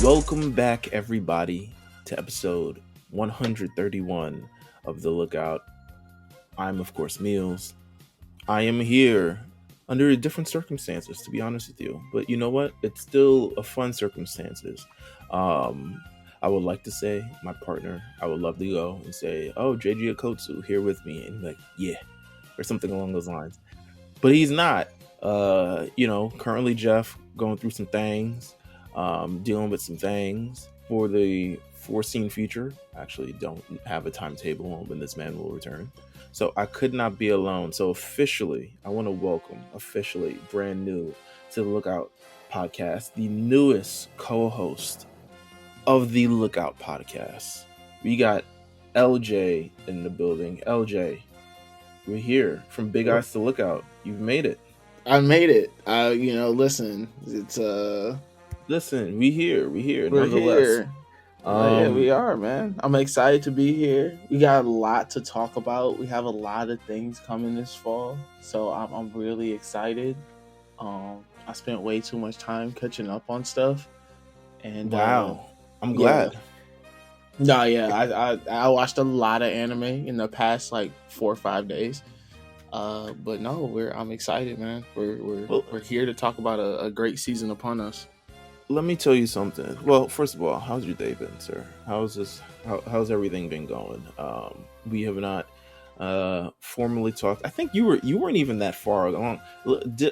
Welcome back, everybody, to episode 131 of The Lookout. I'm, of course, Meelz. I am here under different circumstances, to be honest with you. But you know what? It's still a fun circumstances. I would like to say my partner, I would love to go and say, oh, JG Akotsu here with me. And be like, yeah, or something along those lines. But he's not. Currently Jeff going through some things. Dealing with some things for the foreseen future. I actually don't have a timetable on when this man will return. So I could not be alone. So officially, I want to welcome, brand new to the Lookout podcast, the newest co-host of the Lookout podcast. We got LJ in the building. LJ, we're here from Big Eyes to Lookout. You've made it. I made it. Listen, it's Listen, we here. We're Nonetheless. here. Yeah, we are, man. I'm excited to be here. We got a lot to talk about. We have a lot of things coming this fall, so I'm really excited. I spent way too much time catching up on stuff, and wow, I'm glad. I watched a lot of anime in the past like 4 or 5 days. But no, I'm excited, man. We're here to talk about a great season upon us. Let me tell you something. Well, first of all, how's your day been, sir? How's everything been going? We have not formally talked. I think you weren't even that far along. The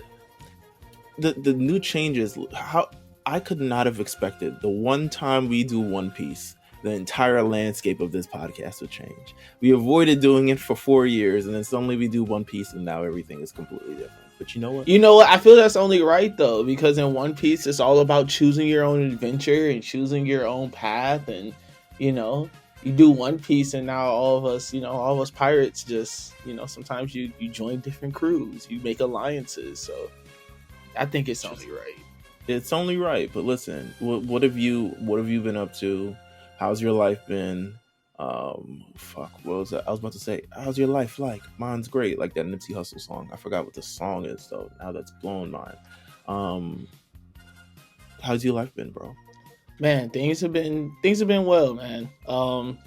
new changes. How I could not have expected the one time we do One Piece, the entire landscape of this podcast would change. We avoided doing it for 4 years, and then suddenly we do One Piece, and now everything is completely different. But you know what? I feel that's only right, though, because in One Piece, it's all about choosing your own adventure and choosing your own path. And, you do One Piece, and now all of us pirates just, sometimes you join different crews, you make alliances. So I think it's only right. It's only right. But listen, what have you been up to? How's your life been? What was that? I was about to say, how's your life like? Mine's great, like that Nipsey Hussle song. I forgot what the song is though. Now that's blown mine. How's your life been, bro? Man, things have been well, man.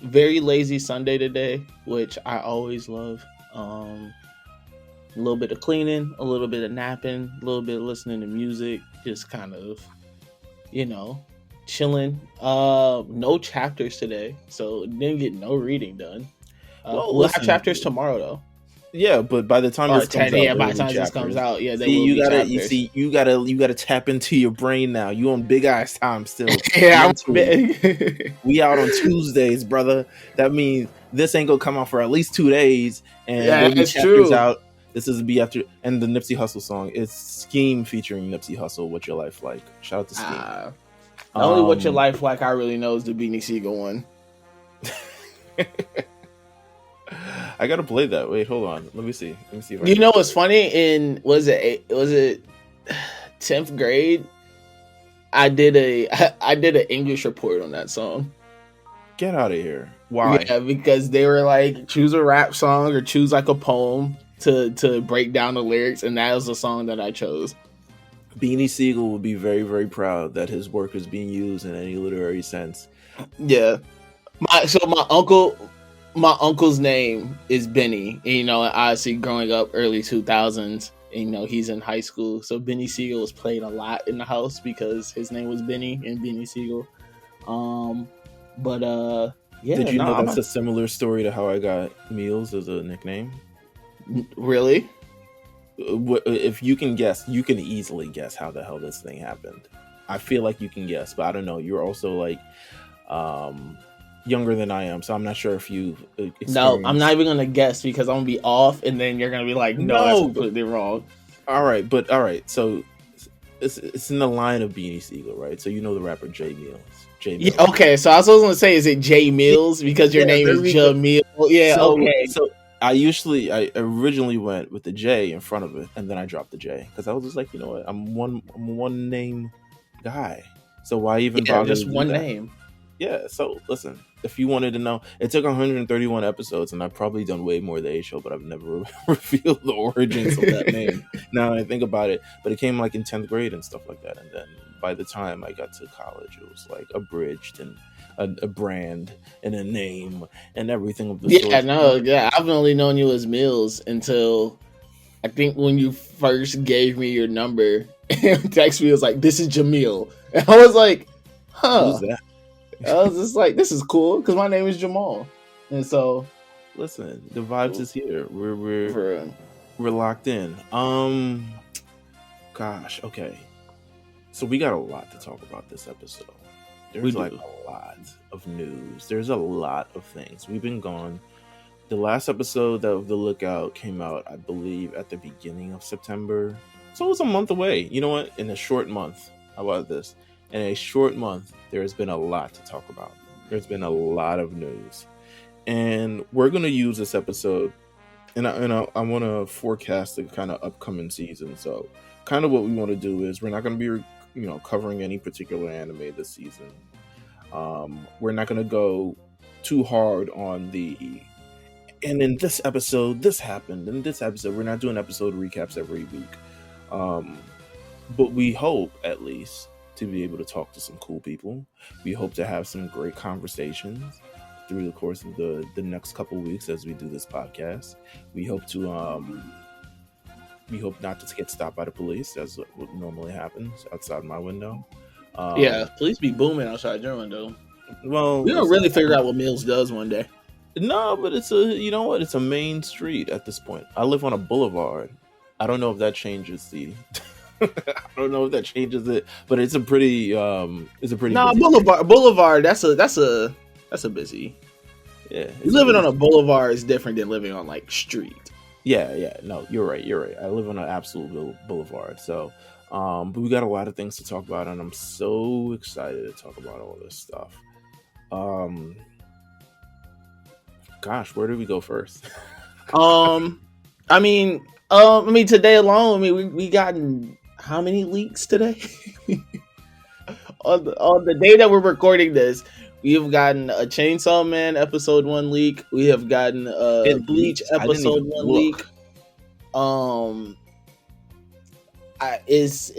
Very lazy Sunday today, which I always love. A little bit of cleaning, a little bit of napping, a little bit of listening to music, just kind of, chilling. No chapters today, so didn't get no reading done. We'll have chapters tomorrow though. Yeah, but by the time this comes out, yeah, you gotta tap into your brain now. You on Big Eyes time still. Yeah, we out on Tuesdays, brother. That means this ain't gonna come out for at least 2 days, and it's true. Out. This is be after, and the Nipsey Hussle song is Scheme featuring Nipsey Hussle. What's your life like? Shout out to Scheme. Only What Your Life Like I really know is the Beanie Siegel one. I gotta play that. Wait, hold on. Let me see. If What's funny? Was it 10th grade? I did an English report on that song. Get out of here. Why? Yeah, because they were like, choose a rap song or choose like a poem to break down the lyrics, and that was the song that I chose. Beanie Siegel will be very, very proud that his work is being used in any literary sense. Yeah. My uncle's name is Benny. And, obviously growing up early 2000s, he's in high school. So Benny Siegel was played a lot in the house because his name was Benny and Benny Siegel. Did you know that's a similar story to how I got Meelz as a nickname? Really? If you can guess, you can easily guess how the hell this thing happened. I feel like you can guess, but I don't know. You're also like younger than I am, so I'm not sure if you experienced... No, I'm not even gonna guess because I'm gonna be off, and then you're gonna be like, no, that's completely wrong. All right. So it's in the line of Beanie Siegel, right? So you know the rapper J Meelz. Yeah, okay, so I was gonna say, is it J Meelz because your name is Jamil? Yeah, okay. So I originally went with the J in front of it, and then I dropped the J because I was just like, you know what, I'm one name guy, so why even bother? Just one name. Yeah, so listen, if you wanted to know, it took 131 episodes, and I've probably done way more than A show, but I've never revealed the origins of that name. Now that I think about it, but it came like in 10th grade and stuff like that, and then by the time I got to college, it was like abridged and a brand and a name and everything of the Yeah, sort. no, yeah. I've only known you as Meelz until I think when you first gave me your number and text me, it was like, "This is Jamil," and I was like, Who's "Huh." that? I was just like, "This is cool," because my name is Jamal, and so Listen, the vibes is here. for We're locked in. Gosh, okay. So we got a lot to talk about this episode. we There's like do. a lot of news. There's a lot of things. We've been gone. The last episode of The Lookout came out, I believe, at the beginning of September. So it was a month away. You know what? In a short month. How about this? In a short month, there has been a lot to talk about. There's been a lot of news. And we're going to use this episode, and I want to forecast the kind of upcoming season. So kind of what we want to do is we're not going to be covering any particular anime this season. We're not going to go too hard on the and in this episode this happened. In this episode we're not doing episode recaps every week, um, but we hope at least to be able to talk to some cool people. We hope to have some great conversations through the course of the next couple weeks as we do this podcast. We hope to we hope not to get stopped by the police, as what normally happens outside my window. Yeah, um police be booming outside your window. well, We don't listen, really figure out what Meelz does one day. no, but it's a, you know what, it's a main street at this point. I live on a boulevard. I don't know if that changes the I don't know if that changes it, but it's a pretty Nah, busy street. Boulevard. That's a busy. Yeah, it's a Living busy on a street. boulevard is different than living on like street. Yeah, no, you're right. I live on an absolute boulevard. So but we got a lot of things to talk about, and I'm so excited to talk about all this stuff. um Gosh, where do we go first? Um, I mean today alone. I mean we gotten how many leaks today? On the day that we're recording this, we have gotten a Chainsaw Man episode 1 leak. We have gotten a It Bleach leaked. I didn't episode even 1 leak. look. Um, it's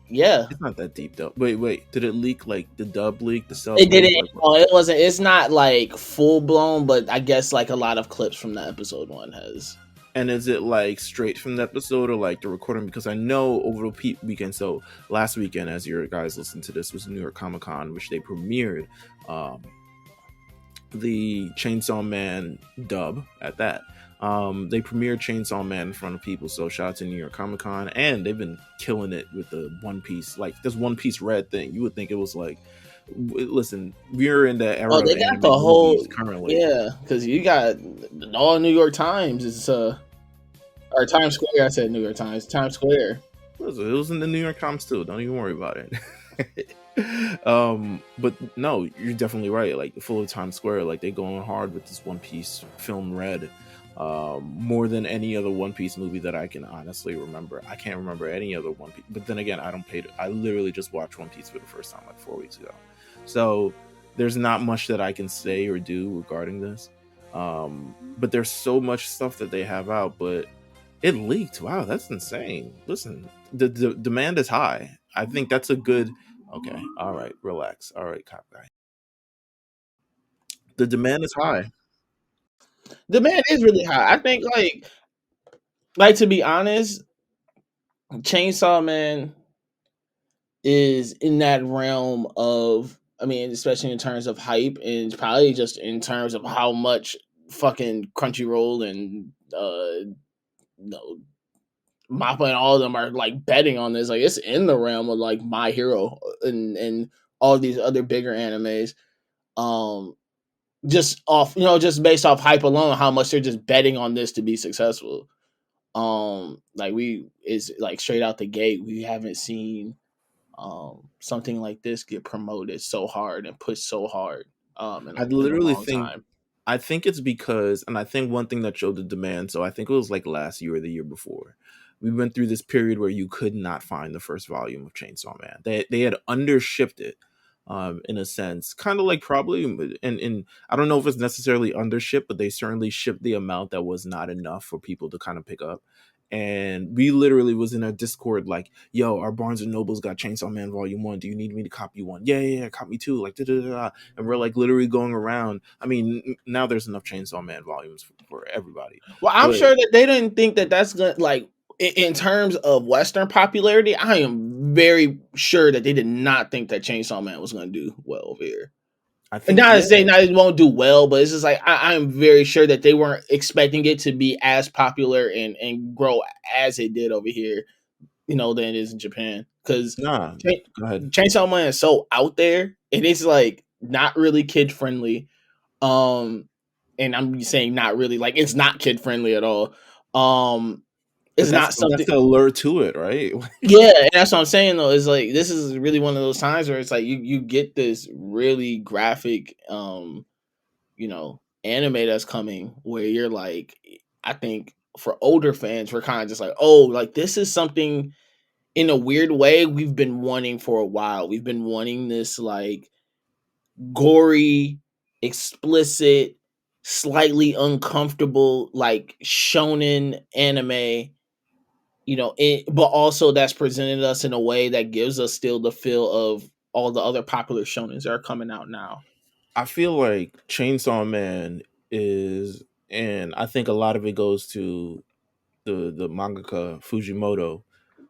yeah. It's not that deep though. Wait. Did it leak like the dub leak, the sub It leak? didn't. Like, Oh, it wasn't. It's not like full blown, but I guess like a lot of clips from the episode 1 has. and is it like straight from the episode or like the recording? Because I know over the weekend, so last weekend, as your guys listen to this, was New York Comic Con, which they premiered um, the Chainsaw Man dub at that. They premiered Chainsaw Man in front of people, so shout out to New York Comic Con, and they've been killing it with the One Piece, like this One Piece red thing. You would think it was like, listen, we're in the era Oh, of they got anime the whole movies currently. yeah, because you got all New York Times is or Times Square. I said New York Times, Times Square. Listen, it was in the New York Times too. Don't even worry about it. But no, you're definitely right. Like full of Times Square, like they going hard with this One Piece film red. More than any other One Piece movie that I can honestly remember. I can't remember any other One Piece. But then again, I don't pay. I literally just watched One Piece for the first time like 4 weeks ago. So there's not much that I can say or do regarding this. But there's so much stuff that they have out. But it leaked. Wow, that's insane. Listen, the demand is high. I think that's a good. Okay, all right, relax. All right, cop guy. The demand is high. The man is really high. I think like to be honest, Chainsaw Man is in that realm of I mean, especially in terms of hype and probably just in terms of how much fucking Crunchyroll and no Mappa and all of them are like betting on this. Like it's in the realm of like My Hero and all these other bigger animes. Um just off, just based off hype alone, how much they're just betting on this to be successful. Like we is like straight out the gate, we haven't seen something like this get promoted so hard and pushed so hard I in a literally long think time. I think it's because, and I think one thing that showed the demand. So I think it was like last year or the year before. We went through this period where you could not find the first volume of Chainsaw Man. They had undershipped it, in a sense, kind of like probably, and I don't know if it's necessarily undershipped, but they certainly shipped the amount that was not enough for people to kind of pick up. And we literally was in a Discord like, "Yo, our Barnes and Nobles got Chainsaw Man Volume One. Do you need me to copy one? Yeah, yeah, yeah, copy two. Like, da da da da." And we're like literally going around. I mean, now there's enough Chainsaw Man volumes for everybody, Well, I'm but sure that they didn't think that that's gonna like in terms of Western popularity. I am very sure that they did not think that Chainsaw Man was going to do well over here. I And think not to yeah, say not it won't do well, but it's just like I'm very sure that they weren't expecting it to be as popular and grow as it did over here, than it is in Japan. Because nah. Go ahead. Chainsaw Man is so out there, and it's like not really kid friendly. Um, and I'm saying not really, like it's not kid friendly at all. But It's not that's something. the allure to it, right? Yeah, and that's what I'm saying though. Is like this is really one of those times where it's like you get this really graphic, anime that's coming where you're like, I think for older fans, we're kind of just like, oh, like this is something in a weird way we've been wanting for a while. We've been wanting this like gory, explicit, slightly uncomfortable, like shonen anime, but also that's presented us in a way that gives us still the feel of all the other popular shonens that are coming out now. I feel like Chainsaw Man is, and I think a lot of it goes to the mangaka Fujimoto,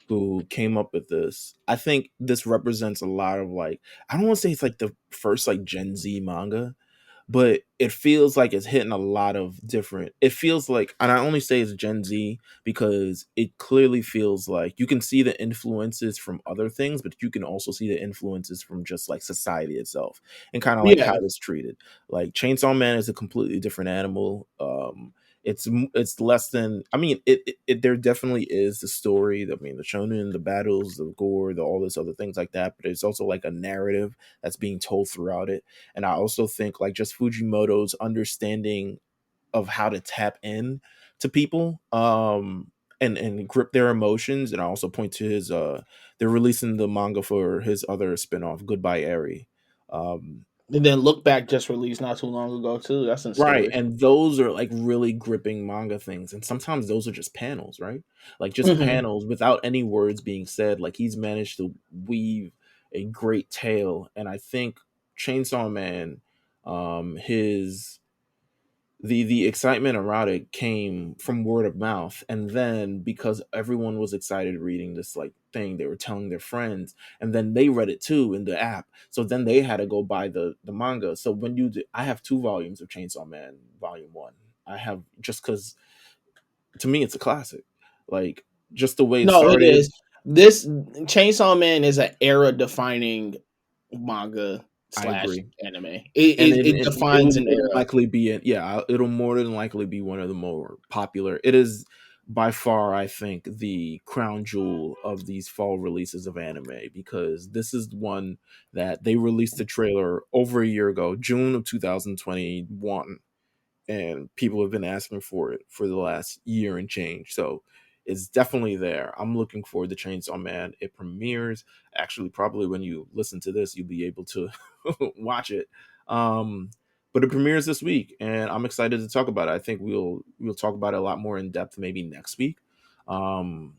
who came up with this. I think this represents a lot of like, I don't want to say it's like the first like Gen Z manga, but it feels like it's hitting a lot of different, it feels like, and I only say it's Gen Z because it clearly feels like you can see the influences from other things, but you can also see the influences from just like society itself and kind of like how Yeah. it's treated. Like Chainsaw Man is a completely different animal. It's less than, I mean, it there definitely is the story, I mean, the shonen, the battles, the gore, the all this other things like that, but it's also like a narrative that's being told throughout it. And I also think like just Fujimoto's understanding of how to tap in to people, and grip their emotions. And I also point to his they're releasing the manga for his other spinoff, Goodbye Eri. um And then Look Back just released not too long ago too. That's in right, stores. and those are like really gripping manga things, and sometimes those are just panels, right? Like just Hmm. panels without any words being said. Like he's managed to weave a great tale. And I think Chainsaw Man, his the excitement around it came from word of mouth, and then because everyone was excited reading this like thing, they were telling their friends, and then they read it too in the app, so then they had to go buy the manga. So when I have two volumes of Chainsaw Man Volume 1. I have, just because to me it's a classic, like just the way it No, it started. is. This Chainsaw Man is an era defining manga I slash agree. anime. It, And it then it it will defines an more than era. likely be it. Yeah, it'll more than likely be one of the more popular. It is by far, I think, the crown jewel of these fall releases of anime, because this is one that they released the trailer over a year ago, June of 2021, and people have been asking for it for the last year and change. So it's definitely there. I'm looking forward to Chainsaw Man. It premieres, actually, probably when you listen to this, you'll be able to watch it. Um, but it premieres this week, and I'm excited to talk about it. I think we'll talk about it a lot more in depth maybe next week. Um,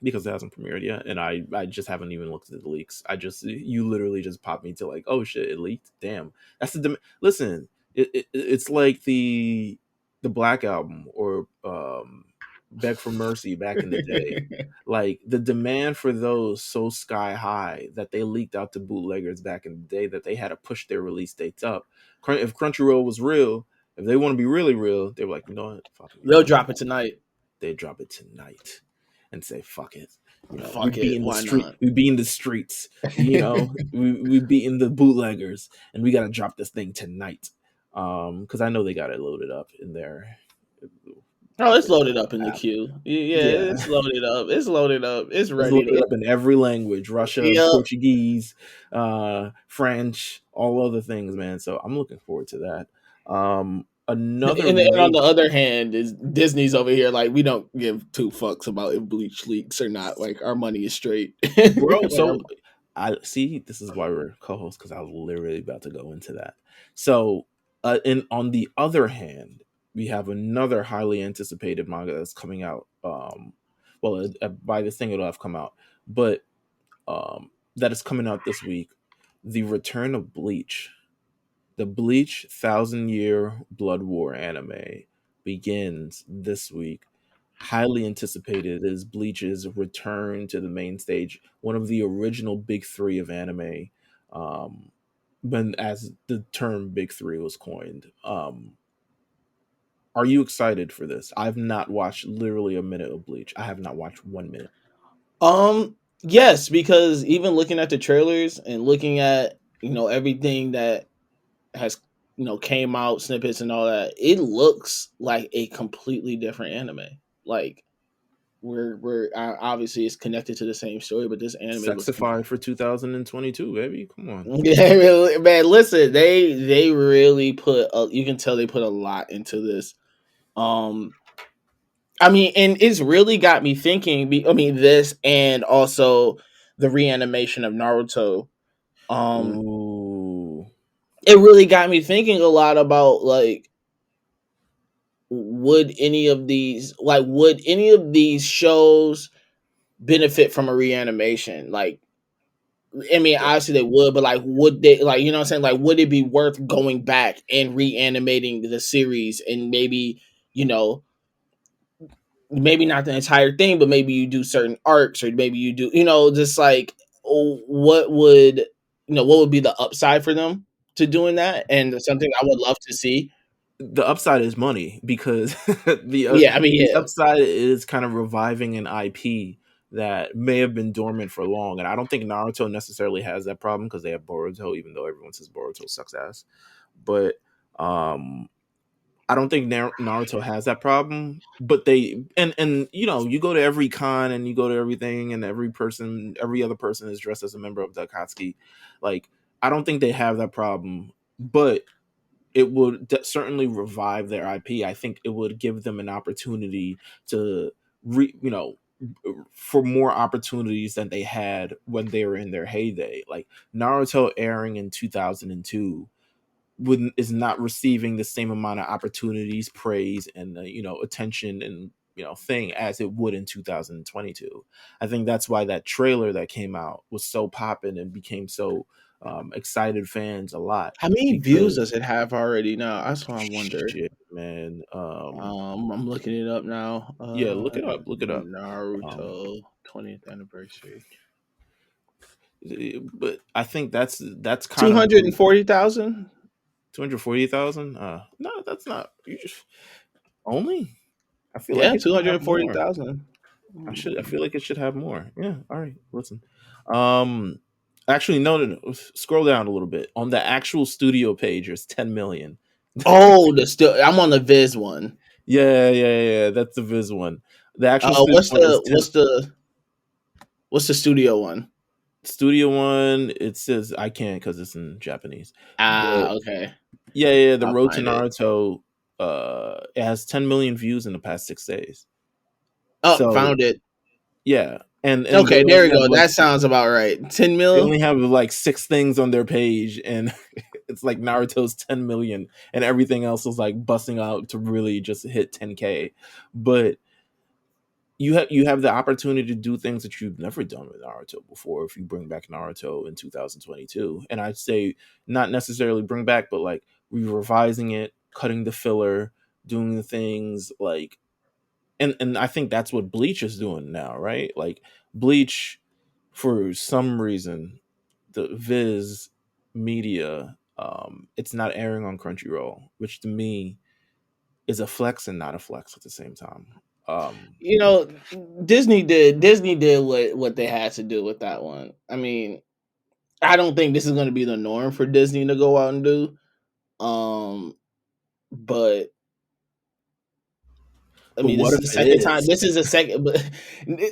because it hasn't premiered yet, and I just haven't even looked at the leaks. You literally just popped me to like, oh shit, it leaked. Damn, that's listen. It's like the Black Album, or Beg for Mercy back in the day. Like the demand for those so sky high that they leaked out to bootleggers back in the day that they had to push their release dates up. If Crunchyroll was real, if they want to be really real, they were like, you know what, fuck it, They'll drop it tonight. they drop it tonight and say fuck it. We Fuck be it. in the Why street, not? we be in the streets, we beating the bootleggers, and we gotta drop this thing tonight. Because I know they got it loaded up in their Oh, it's loaded up in the app. queue. Yeah, Yeah, it's loaded up. It's loaded up. It's it's ready loaded to. up in every language: Russia, Yeah. Portuguese, French, all other things, man. So I'm looking forward to that. Another And on the major, other hand, is Disney's over here like we don't give two fucks about if Bleach leaks or not. Like our money is straight. bro. So Like, I see. This is why we're co-hosts, because I was literally about to go into that. So, and on the other hand, we have another highly anticipated manga that's coming out. Well, by this thing it'll have come out, but that is coming out this week. The Return of Bleach. The Bleach Thousand Year Blood War anime begins this week. Highly anticipated is Bleach's return to the main stage, one of the original big three of anime, when as the term big three was coined. Are you excited for this? I've not watched literally a minute of Bleach. I have not watched 1 minute. Yes, because even looking at the trailers and looking at everything that has came out, snippets and all that, it looks like a completely different anime. Like obviously it's connected to the same story, but this anime looks Sexify for 2022, baby. Come on. yeah, really, man. Listen, they really put you can tell they put a lot into this. Um, I mean, and it's really got me thinking. I mean, this and also the reanimation of Naruto. Um, Ooh. it really got me thinking a lot about like would any of these shows benefit from a reanimation? Like, I mean, Yeah. obviously they would, but like, would they, like, you know what I'm saying? Like, would it be worth going back and reanimating the series and maybe, you know, maybe not the entire thing, but maybe you do certain arcs or maybe you do, just like, what would, what would be the upside for them to doing that? And something I would love to see. The upside is money, because Yeah, I mean, the yeah. upside is kind of reviving an IP that may have been dormant for long, and I don't think Naruto necessarily has that problem because they have Boruto, even though everyone says Boruto sucks ass. But um, I don't think Naruto has that problem. But they and you go to every con and you go to everything, and every other person is dressed as a member of the Akatsuki. Like, I don't think they have that problem, but it would certainly revive their IP. I think it would give them an opportunity to, for more opportunities than they had when they were in their heyday. Like Naruto airing in 2002 wouldn't is not receiving the same amount of opportunities, praise, and attention and thing as it would in 2022. I think that's why that trailer that came out was so popping and became so excited fans a lot, How many views because does it have already now? That's what I wonder. shit, man. I'm looking it up now. Yeah, look it up. Look it up. Um, Naruto 20th anniversary. but I think that's kind Two of hundred and forty thousand. 240,000. No, that's not. You just only. I feel like Yeah, it two should hundred have and forty more. thousand. I feel like it should have more. Yeah. All right. Listen. Um. Actually, no, no, no. Scroll down a little bit. On the actual studio page, there's 10 million. Oh, the still. I'm on the Viz one. Yeah, yeah, yeah. That's the Viz one. The actual studio What's one is the 10. what's the studio one? Studio one, it says I can't because it's in Japanese. But Ah, okay. yeah, yeah, the I'll Road to find it. Naruto, it has 10 million views in the past 6 days. Oh, So found it. yeah, and Okay, there we go. That sounds about right. 10 they mil. only have like 6 things on their page, and it's like Naruto's 10 million, and everything else is like busting out to really just hit 10K. But you have the opportunity to do things that you've never done with Naruto before if you bring back Naruto in 2022. And I'd say not necessarily bring back, but like revising it, cutting the filler, doing the things like, and I think that's what Bleach is doing now, right? Like Bleach, for some reason, the Viz media, it's not airing on Crunchyroll, which to me is a flex and not a flex at the same time. Um, You know, Disney did what they had to do with that one. I mean, I don't think this is going to be the norm for Disney to go out and do. Um, but I but mean, this what is if the it second time. is? This is the second. But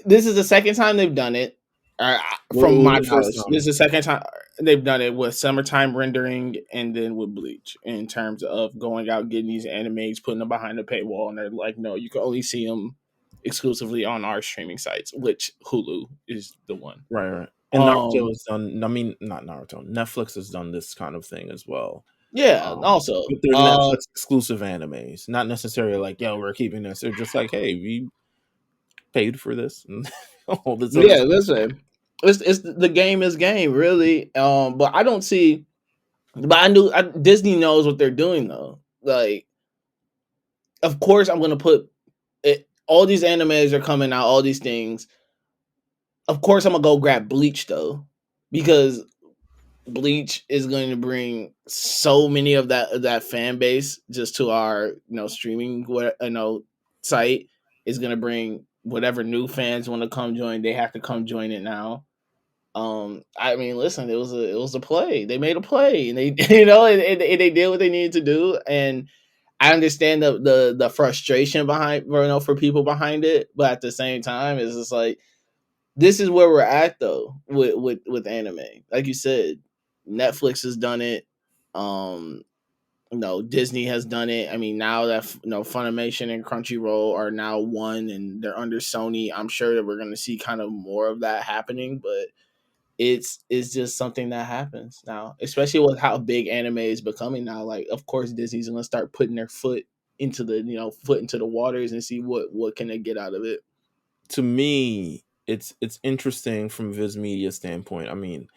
this is the second time they've done it. What From was my the first knowledge, this is time? the second time they've done it with summertime rendering and then with Bleach. In terms of going out getting these animes, putting them behind the paywall, and they're like, no, you can only see them exclusively on our streaming sites, which Hulu is the one. Right, right. And Naruto Um, has done. I mean, not Naruto. Netflix has done this kind of thing as well. yeah. Also, But they're Netflix exclusive animes, not necessarily like, yo, we're keeping this. They're just like, hey, we paid for this and all this other yeah. stuff. Listen, it's the game is game really. But I don't see. But Disney knows what they're doing though. Like, of course, I'm gonna put it. All these animes are coming out. All these things. Of course, I'm gonna go grab Bleach though, because Bleach is going to bring so many of that fan base just to our streaming site. Is going to bring whatever new fans want to come join. They have to come join it now. I mean, listen, it was a play. They made a play, and they and they did what they needed to do. And I understand the frustration behind for people behind it, but at the same time, it's just like this is where we're at though with anime. Like you said, Netflix has done it. Um, Disney has done it. I mean, now that Funimation and Crunchyroll are now one and they're under Sony, I'm sure that we're going to see kind of more of that happening. But it's just something that happens now, especially with how big anime is becoming now. Like, of course, Disney's going to start putting their foot into the foot into the waters and see what can they get out of it. To me, it's interesting from Viz Media standpoint. I mean,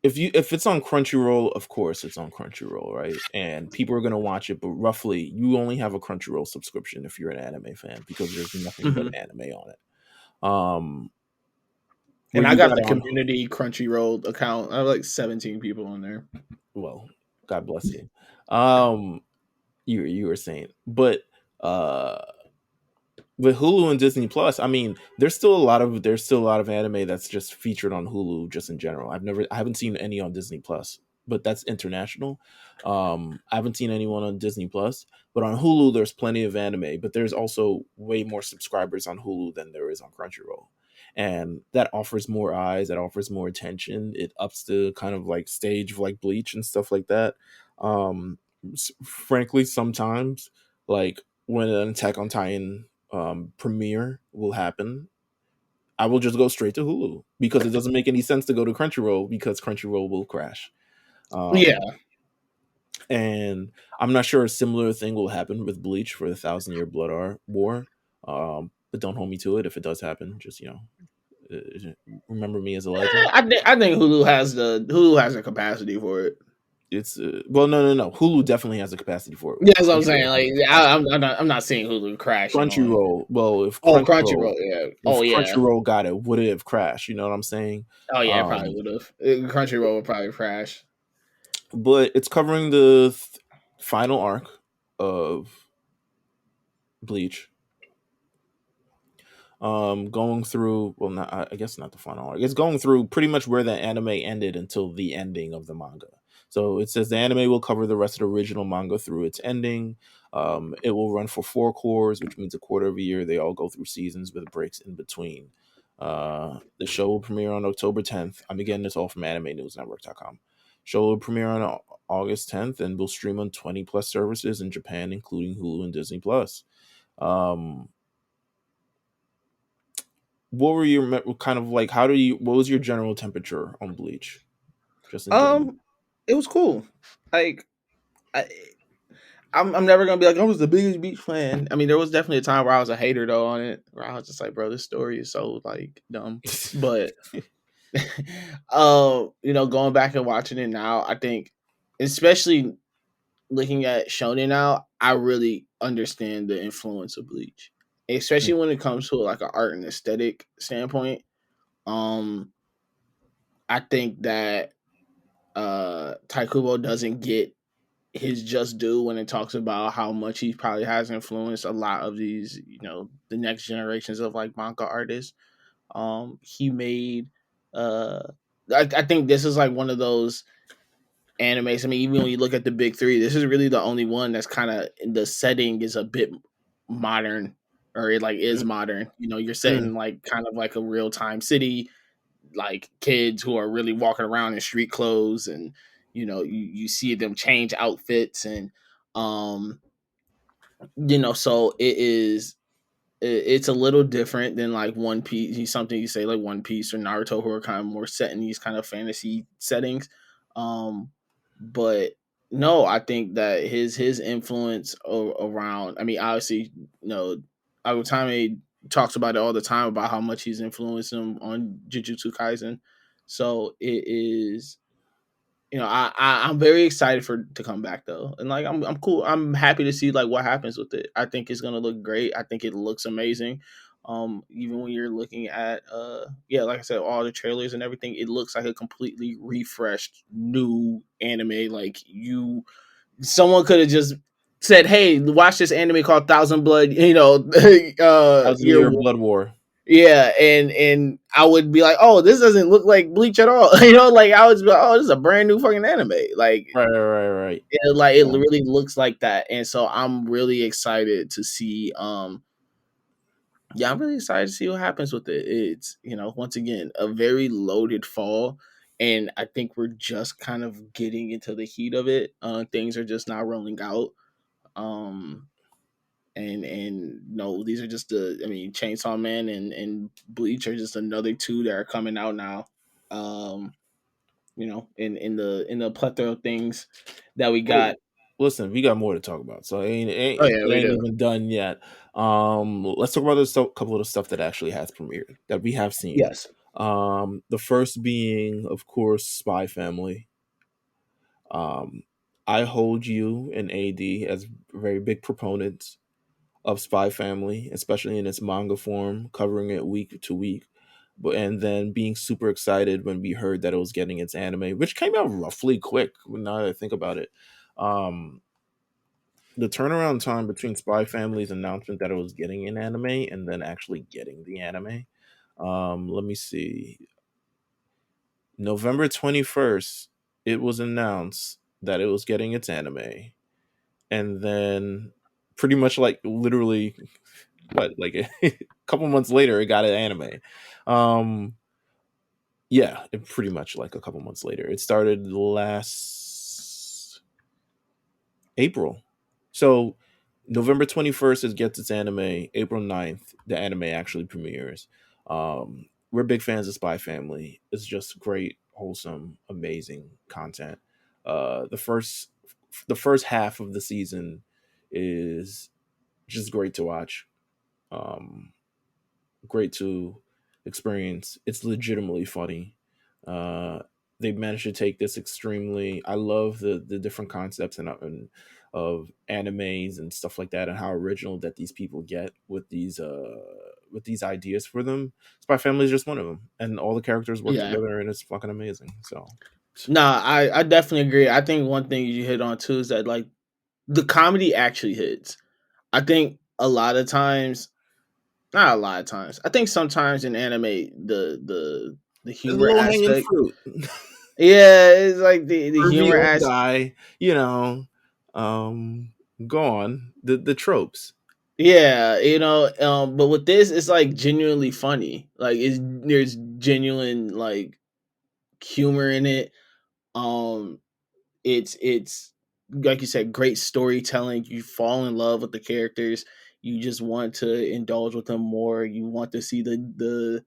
if it's on Crunchyroll, of course it's on Crunchyroll, right? And people are gonna watch it, but roughly you only have a Crunchyroll subscription if you're an anime fan because there's nothing but Mhm. anime on it. Um, where And I you got got the on, community Crunchyroll account. I have like 17 people in there. well, God bless you. Um, you were saying, but uh with Hulu and Disney Plus, I mean, there's still a lot of anime that's just featured on Hulu just in general. I haven't seen any on Disney Plus, but that's international. I haven't seen anyone on Disney Plus, but on Hulu there's plenty of anime, but there's also way more subscribers on Hulu than there is on Crunchyroll. And that offers more eyes, that offers more attention. It ups the kind of like stage of like Bleach and stuff like that. Frankly, sometimes like when an Attack on Titan premiere will happen, I will just go straight to Hulu because it doesn't make any sense to go to Crunchyroll because Crunchyroll will crash. Yeah. Um, and I'm not sure a similar thing will happen with Bleach for the Thousand Year War. But don't hold me to it. If it does happen, just remember me as a legend. I think Hulu has the capacity for it. It's well, no. Hulu definitely has the capacity for it. Yeah, that's what I'm saying. Crunchyroll has Like, the capacity. I'm not seeing Hulu crashing on. Crunchyroll. Well, Oh, Crunchyroll. Yeah. Oh, if yeah. Crunchyroll got it, would it have crashed? You know what I'm saying? Oh, yeah. It probably Um, would have. Crunchyroll would probably crash. but it's covering the final arc of Bleach. Going through, well, not, I guess not the final arc. It's going through pretty much where the anime ended until the ending of the manga. So it says the anime will cover the rest of the original manga through its ending. It will run for 4 cours, which means a quarter of a year. They all go through seasons with breaks in between. The show will premiere on October 10th. I'm getting this all from AnimeNewsNetwork.com. Show will premiere on August 10th and will stream on 20 plus services in Japan, including Hulu and Disney Plus. Um, what were your kind of like? What was your general temperature on Bleach, just in general? Um, it was cool. Like, I, I'm never gonna be like I was the biggest Beach fan. I mean, there was definitely a time where I was a hater though on it, where I was just like, bro, this story is so like dumb. But going back and watching it now, I think, especially looking at Shonen now, I really understand the influence of Bleach, especially when it comes to like an art and aesthetic standpoint. Um, I think that Taikubo doesn't get his just due when it talks about how much he probably has influenced a lot of these, the next generations of like manga artists. He made, uh, I think this is like one of those animes. I mean, even when you look at the big three, this is really the only one that's kind of the setting is a bit modern, or it like is modern. You're Mm. setting like kind of like a real time city, like kids who are really walking around in street clothes, and you see them change outfits, and um so it is. it's a little different than like One Piece. Something you say like One Piece or Naruto, who are kind of more set in these kind of fantasy settings. Um, but no, I think that his influence around. I mean, obviously, you know, Agutame talks about it all the time about how much he's influenced him on Jujutsu Kaisen. So it is, I'm very excited for to come back though, and like I'm cool. I'm happy to see like what happens with it. I think it's gonna look great. I think it looks amazing. Even when you're looking at yeah, like I said, all the trailers and everything, it looks like a completely refreshed new anime. Like someone could have just said, "Hey, watch this anime called Thousand Blood." Thousand Year Year Blood War. yeah, and I would be like, "Oh, this doesn't look like Bleach at all." Like I was, like, "Oh, this is a brand new fucking anime." Like Right. it Yeah. really looks like that, and so I'm really excited to see. Yeah, I'm really excited to see what happens with it. It's once again a very loaded fall, and I think we're just kind of getting into the heat of it. Things are just now rolling out. Um, and no, these are just the. I mean, Chainsaw Man and Bleach are just another two that are coming out now. Um, in the plethora of things that we Oh, got. listen, we got more to talk about, so Oh yeah, it we ain't do. even done yet. Let's talk about this couple of the stuff that actually has premiered that we have seen. Yes. The first being, of course, Spy Family. Um, I hold you and AD as very big proponents of Spy Family, especially in its manga form, covering it week to week. But and then being super excited when we heard that it was getting its anime, which came out roughly quick. Now that I think about it, um, the turnaround time between Spy Family's announcement that it was getting an anime and then actually getting the anime. Let me see. November 21st, it was announced that it was getting its anime, and then pretty much like literally what like a couple months later it got an anime. um yeah, it pretty much like a couple months later. It started last April. So November 21st it gets its anime. April 9th the anime actually premieres. We're big fans of Spy Family. It's just great, wholesome, amazing content. The first half of the season is just great to watch. um Great to experience. It's legitimately funny. Uh, they managed to take this extremely. I love the different concepts and of animes and stuff like that, and how original that these people get with these ideas for them. Spy Family is just one of them, and all the characters work Yeah. together, and it's fucking amazing. So Nah, I definitely agree. I think one thing you hit on too is that like the comedy actually hits. I think a lot of times, not a lot of times. I think sometimes in anime the it's humor low hanging aspect, fruit. yeah, it's like the humor Reveal, as die, um, go on the tropes. yeah, but with this it's like genuinely funny. Like there's genuine like humor in it. Um it's like you said, great storytelling. You fall in love with the characters. You just want to indulge with them more. You want to see the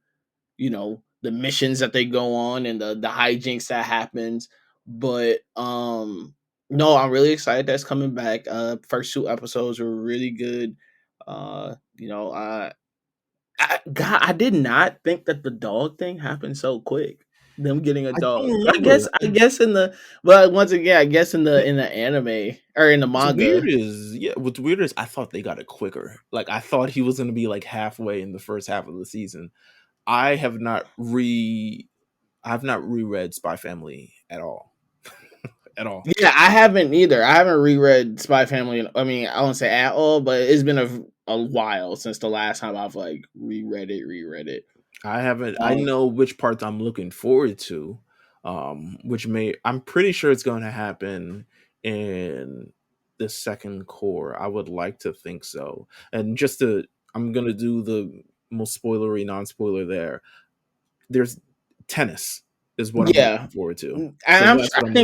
missions that they go on and the hijinks that happens. But no, I'm really excited that's coming back. First two episodes were really good. Uh, you know, I God, I did not think that the dog thing happened so quick. Them getting a I don't dog. I remember. guess I guess in the but once again, I guess in the anime or in the What's weird manga. is yeah. What's weird is I thought they got it quicker. Like I thought he was gonna be like halfway in the first half of the season. I have not re I have not reread Spy Family at all. At all. Yeah, I haven't either. I haven't reread Spy Family. I mean, I won't say at all, but it's been a while since the last time I've like reread it. Reread it. I haven't. I Um, know which parts I'm looking forward to. Which may I'm pretty sure it's going to happen in the second core. I would like to think so. And just to, I'm gonna do the most spoilery non-spoiler there. There's tennis is what I'm yeah, looking forward to. and So that's what I'm.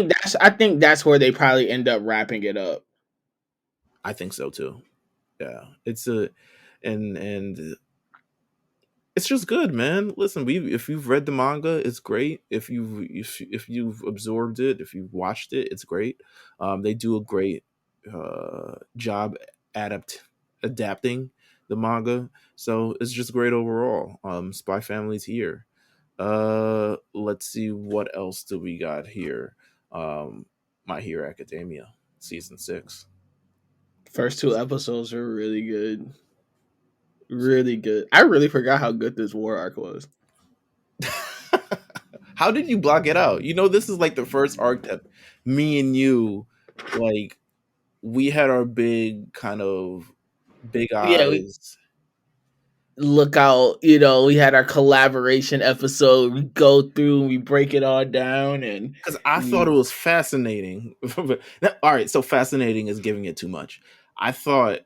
I think that's where they probably end up wrapping it up. I think so too. Yeah, and it's just good, man. Listen, we if you've read the manga, it's great. If you've absorbed it, if you've watched it, it's great. They do a great job adapt adapting the manga, so it's just great overall. Spy Family's here. Let's see what else do we got here. My Hero Academia season 6. First two episodes are really good. Really good. I really forgot how good this war arc was. How did you block it out? You know, this is like the first arc that me and you, like, we had our big kind of big Yeah, we eyes. look out, you know, we had our collaboration episode. We go through and we break it all down and Because I thought it we was fascinating. All right, so fascinating is giving it too much. I thought,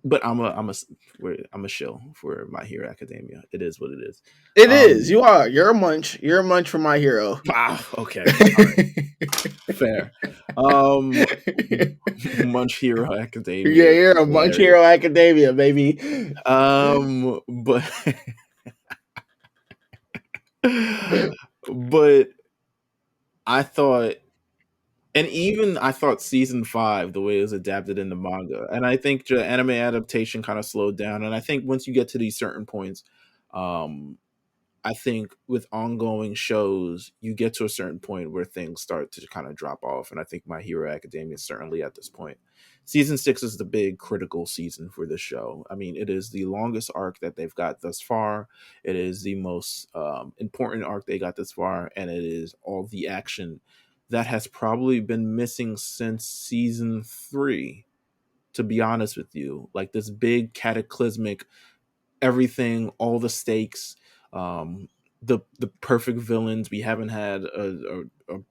but I'm a shill for My Hero Academia. It is what it is. it is. Um, You are. You're a munch. You're a munch for my hero. okay, fair. Munch Hero Yeah, Academia is you're a munch hilarious. hero academia, baby. But but I thought, and even I thought season 5, the way it was adapted in the manga, and I think the anime adaptation kind of slowed down. And I think once you get to these certain points, um, I think with ongoing shows, you get to a certain point where things start to kind of drop off. And I think My Hero Academia is certainly at this point. Season 6 is the big critical season for this show. I mean, it is the longest arc that they've got thus far. It is the most important arc they got this far. And it is all the action that has probably been missing since season 3, to be honest with you. Like this big cataclysmic everything, all the stakes, um, the perfect villains. We haven't had a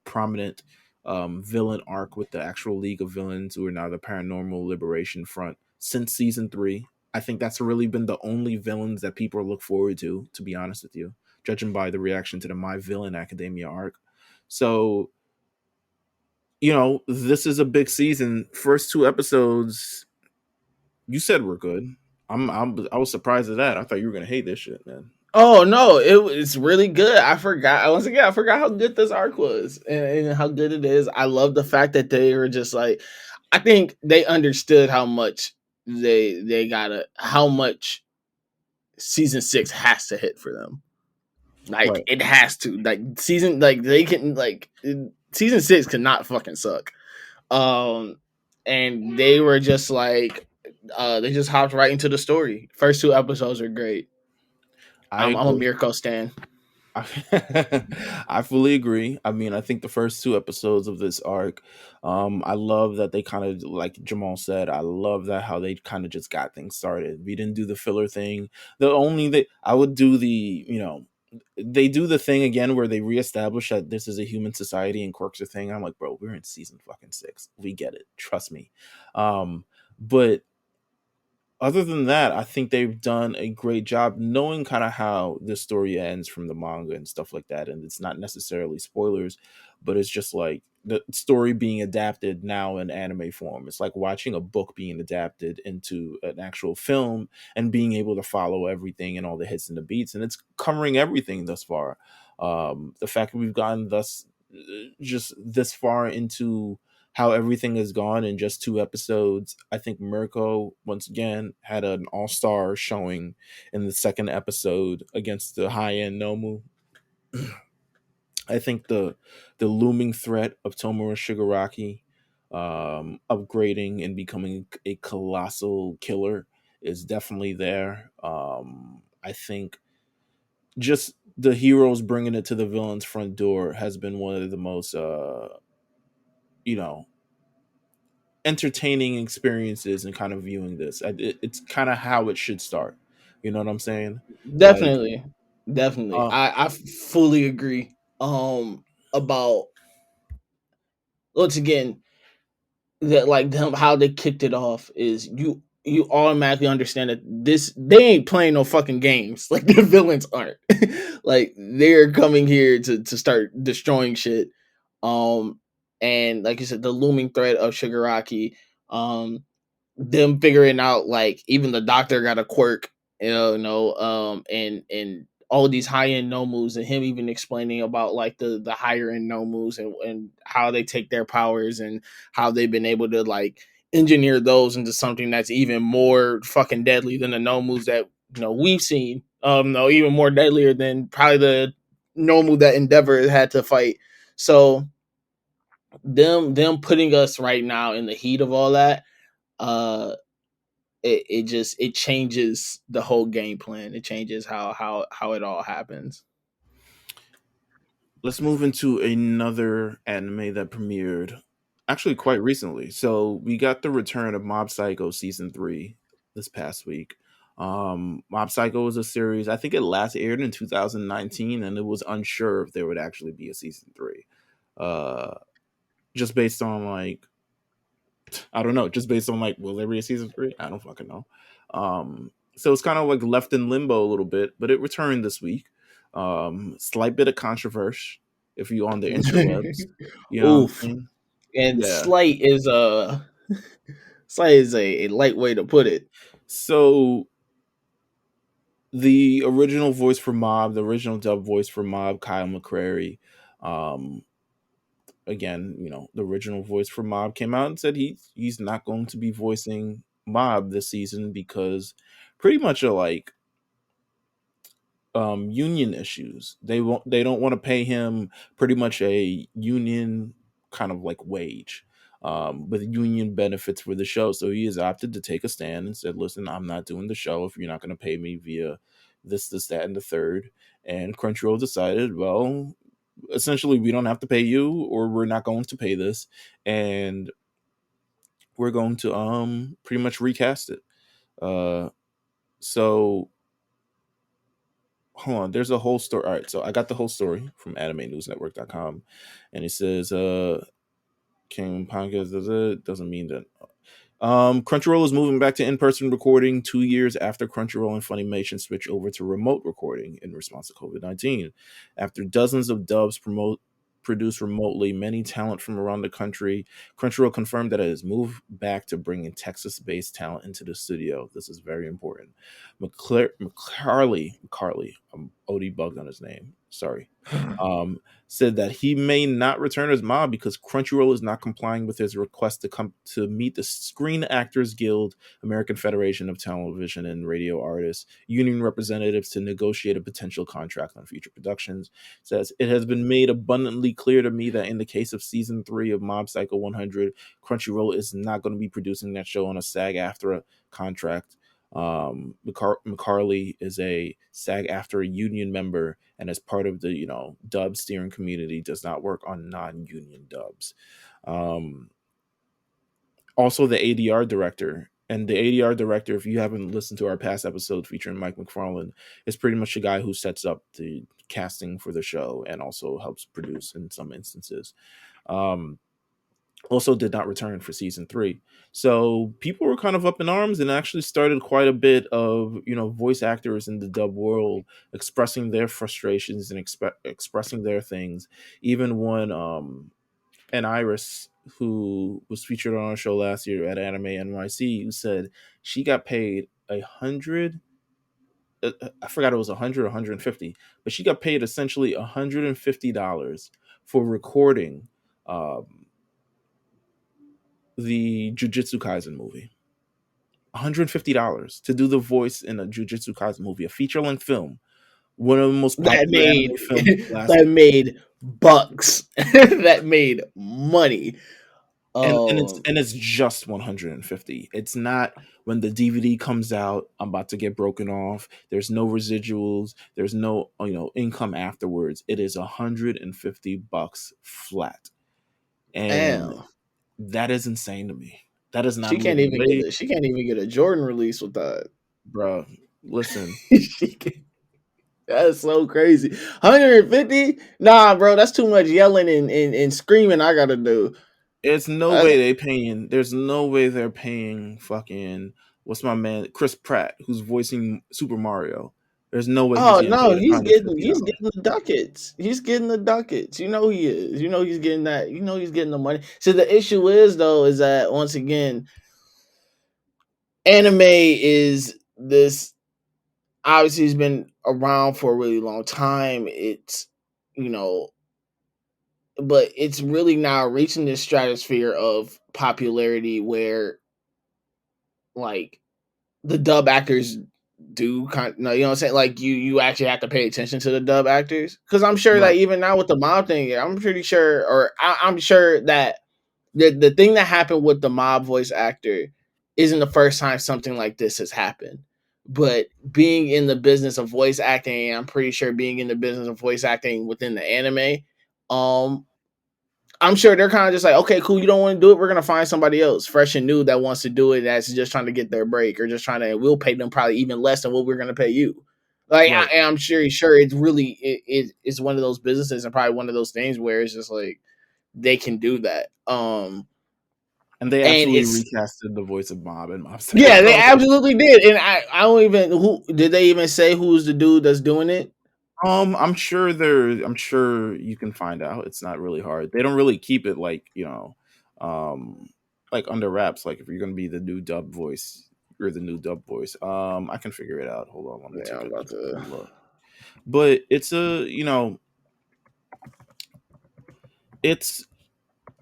prominent villain arc with the actual League of Villains, who are now the Paranormal Liberation Front, since season 3. I think that's really been the only villains that people look forward to be honest with you, judging by the reaction to the My Villain Academia arc. So, you know, this is a big season. First two episodes, you said were good. I was surprised at that. I thought you were gonna hate this shit, man. Oh no, it's really good. I forgot once again. I forgot how good this arc was and how good it is. I love the fact that they were just like, I think they understood how much they gotta how much season 6 has to hit for them. Like Right. it has to. Like season like they can like season 6 cannot fucking suck. Um and they were just like they just hopped right into the story. First two episodes are great. I I'm a agree. Mirko stan. I fully agree. I mean, I think the first two episodes of this arc, I love that they kind of, like Jamal said, I love that how they kind of just got things started. We didn't do the filler thing. The only that I would do the, you know, they do the thing again where they reestablish that this is a human society and quirks are thing. I'm like, bro, we're in season fucking 6. We get it. Trust me. But other than that, I think they've done a great job knowing kind of how the story ends from the manga and stuff like that. And it's not necessarily spoilers, but it's just like the story being adapted now in anime form. It's like watching a book being adapted into an actual film and being able to follow everything and all the hits and the beats. And it's covering everything thus far. The fact that we've gotten thus just this far into how everything has gone in just 2 episodes. I think Mirko once again had an all-star showing in the second episode against the high-end Nomu. I think the looming threat of Tomura Shigaraki upgrading and becoming a colossal killer is definitely there. I think just the heroes bringing it to the villain's front door has been one of the most you know, entertaining experiences and kind of viewing this. It's kind of how it should start. You know what I'm saying? Like, Definitely, definitely. uh, I fully agree. About once again that like them how they kicked it off is you automatically understand that this they ain't playing no fucking games. Like the villains aren't. Like they're coming here to start destroying shit. Um and like you said, the looming threat of Shigaraki. Um them figuring out like even the doctor got a quirk, and all these high end nomus, and him even explaining about like the higher end nomus and how they take their powers and how they've been able to like engineer those into something that's even more fucking deadly than the nomus that we've seen. No, even more deadlier than probably the nomu that Endeavor had to fight. So them putting us right now in the heat of all that, uh it just it changes the whole game plan. It changes how it all happens. Let's move into another anime that premiered actually quite recently. So we got the return of Mob Psycho season 3 this past week. Mob Psycho is a series. I think it last aired in 2019, and it was unsure if there would actually be a season 3. Uh, just based on like I don't know, just based on like will there be a season 3? I don't fucking know. So it's kind of like left in limbo a little bit, but it returned this week. Slight bit of controversy if you on the interwebs. You know what I'm Oof. saying? And Yeah. slight is a light way to put it. So the original voice for Mob, the original dub voice for Mob, Kyle McCrary, um, again, the original voice for Mob came out and said he's not going to be voicing Mob this season because pretty much like union issues. They don't want to pay him pretty much a union kind of like wage with union benefits for the show. So he has opted to take a stand and said, "Listen, I'm not doing the show if you're not going to pay me via this, that, and the third." And Crunchyroll decided, well, essentially, we don't have to pay you, or we're not going to pay this, and we're going to pretty much recast it. Uh, so hold on, there's a whole story. All right, so I got the whole story from animenewsnetwork.com, and it says King Podcast doesn't mean that Crunchyroll is moving back to in-person recording 2 years after Crunchyroll and Funimation switch over to remote recording in response to COVID-19. After dozens of dubs produced remotely, many talent from around the country, Crunchyroll confirmed that it has moved back to bringing Texas-based talent into the studio. This is very important. McCarley, I'm OD bugged on his name. Sorry. Said that he may not return as Mob because Crunchyroll is not complying with his request to come to meet the Screen Actors Guild, American Federation of Television and Radio Artists, union representatives to negotiate a potential contract on future productions. Says it has been made abundantly clear to me that in the case of season 3 of Mob Psycho 100, Crunchyroll is not going to be producing that show on a SAG-AFTRA contract. McCarley is a SAG-AFTRA union member, and as part of the dub steering community, does not work on non-union dubs. Also, the ADR director. And the ADR director, if you haven't listened to our past episode featuring Mike McFarland, is pretty much the guy who sets up the casting for the show and also helps produce in some instances. Also did not return for season 3. So people were kind of up in arms and actually started quite a bit of, voice actors in the dub world expressing their frustrations and expressing their things. Even one and Iris, who was featured on our show last year at Anime NYC, who said she got paid 100. I forgot it was 100 or 150, but she got paid essentially $150 for recording the Jujutsu Kaisen movie. $150 to do the voice in a Jujutsu Kaisen movie, a feature-length film, one of the most That popular made anime films of the last. that made bucks. That made money. Um, And it's just 150. It's not when the DVD comes out, I'm about to get broken off. There's no residuals. There's no income afterwards. It is $150 flat, and damn. that is insane to me. That is not She a can't living even get wage, a she can't even get a Jordan release with that. bro. Listen, She can, that's so crazy. 150? Nah, bro, that's too much yelling and screaming I gotta do. it's no Uh, way they paying. There's no way they're paying fucking what's my man Chris Pratt who's voicing Super Mario. There's no way he's oh getting no, paid he's getting he's $150. getting the ducats. He's getting the ducats. You know he is. You know he's getting that. You know he's getting the money. So the issue is though is that once again anime is this, obviously it's been around for a really long time. It's, you know, but it's really now reaching this stratosphere of popularity where like the dub actors do kind, no, you know what I'm saying? Like you actually have to pay attention to the dub actors, because I'm sure that Right. even now with the mob thing, I'm pretty sure, or I'm sure that the thing that happened with the mob voice actor isn't the first time something like this has happened. But being in the business of voice acting, I'm pretty sure being in the business of voice acting within the anime, um, I'm sure they're kind of just like, okay, cool, you don't want to do it. We're gonna find somebody else, fresh and new, that wants to do it. That's just trying to get their break, or just trying to. We'll pay them probably even less than what we're gonna pay you. Like, Right. I'm sure it's really it's one of those businesses, and probably one of those things where it's just like they can do that. And they And absolutely it's, recasted the voice of Mob and Mob yeah, they Psycho. absolutely did. And I don't even, who did they even say who's the dude that's doing it? I'm sure you can find out. It's not really hard. They don't really keep it like, um like under wraps. Like if you're gonna be the new dub voice, you're the new dub voice. I can figure it out. Hold on, let me Yeah, take I'm a about to. look. But it's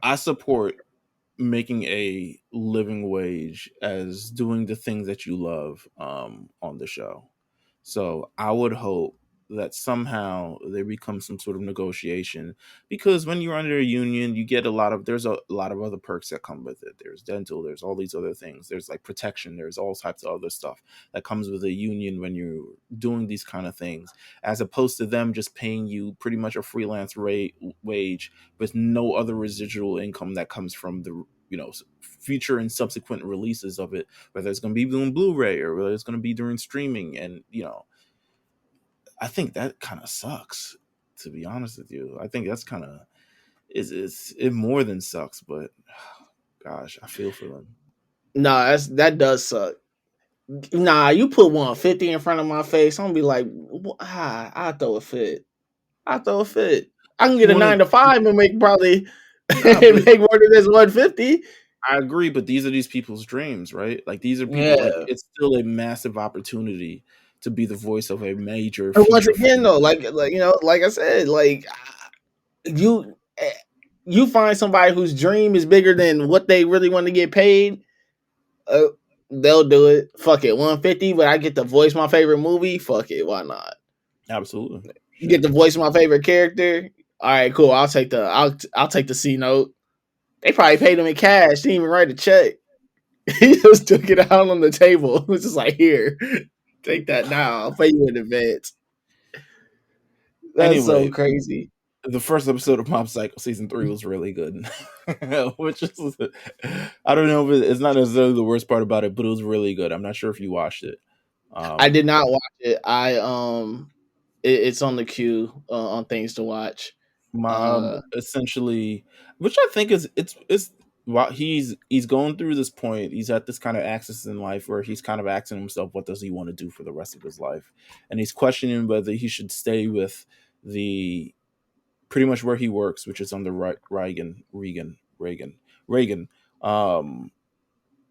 I support making a living wage as doing the things that you love on the show. So I would hope that somehow there becomes some sort of negotiation, because when you're under a union, you get there's a lot of other perks that come with it. There's dental, there's all these other things. There's like protection, there's all types of other stuff that comes with a union when you're doing these kind of things, as opposed to them just paying you pretty much a freelance rate wage with no other residual income that comes from the future and subsequent releases of it, whether it's going to be doing Blu-ray or whether it's going to be during streaming. And I think that kind of sucks, to be honest with you. I think that's kind of it more than sucks, but gosh, I feel for them. Nah, that does suck. Nah, you put 150 in front of my face, I'm gonna be like, I throw a fit. I throw a fit. I can get a One of 9 to 5 and make probably Nah, but make more than this 150. I agree, but these are these people's dreams, right? Like these are people, like Yeah. it's still a massive opportunity to be the voice of a major And once feature again, film. though, like I said, like you eh, you find somebody whose dream is bigger than what they really want to get paid, uh, they'll do it. Fuck it, 150, but I get to voice my favorite movie. Fuck it, why not? Absolutely. Get Shit. to voice my favorite character. All right, cool. I'll take the C note. They probably paid him in cash. Didn't even write a check. He just took it out on the table. It was just like, here, take that now. I'll pay you in advance. That's so Anyway, crazy. the first episode of Mob Psycho season 3 was really good, which is I don't know if it's not necessarily the worst part about it, but it was really good. I'm not sure if you watched it. I did Um, not watch it. It's on the queue on things to watch. Mob Uh, essentially, which I think is while he's going through this point, he's at this kind of axis in life where he's kind of asking himself, what does he want to do for the rest of his life, and he's questioning whether he should stay with the pretty much where he works, which is under Reagan, um,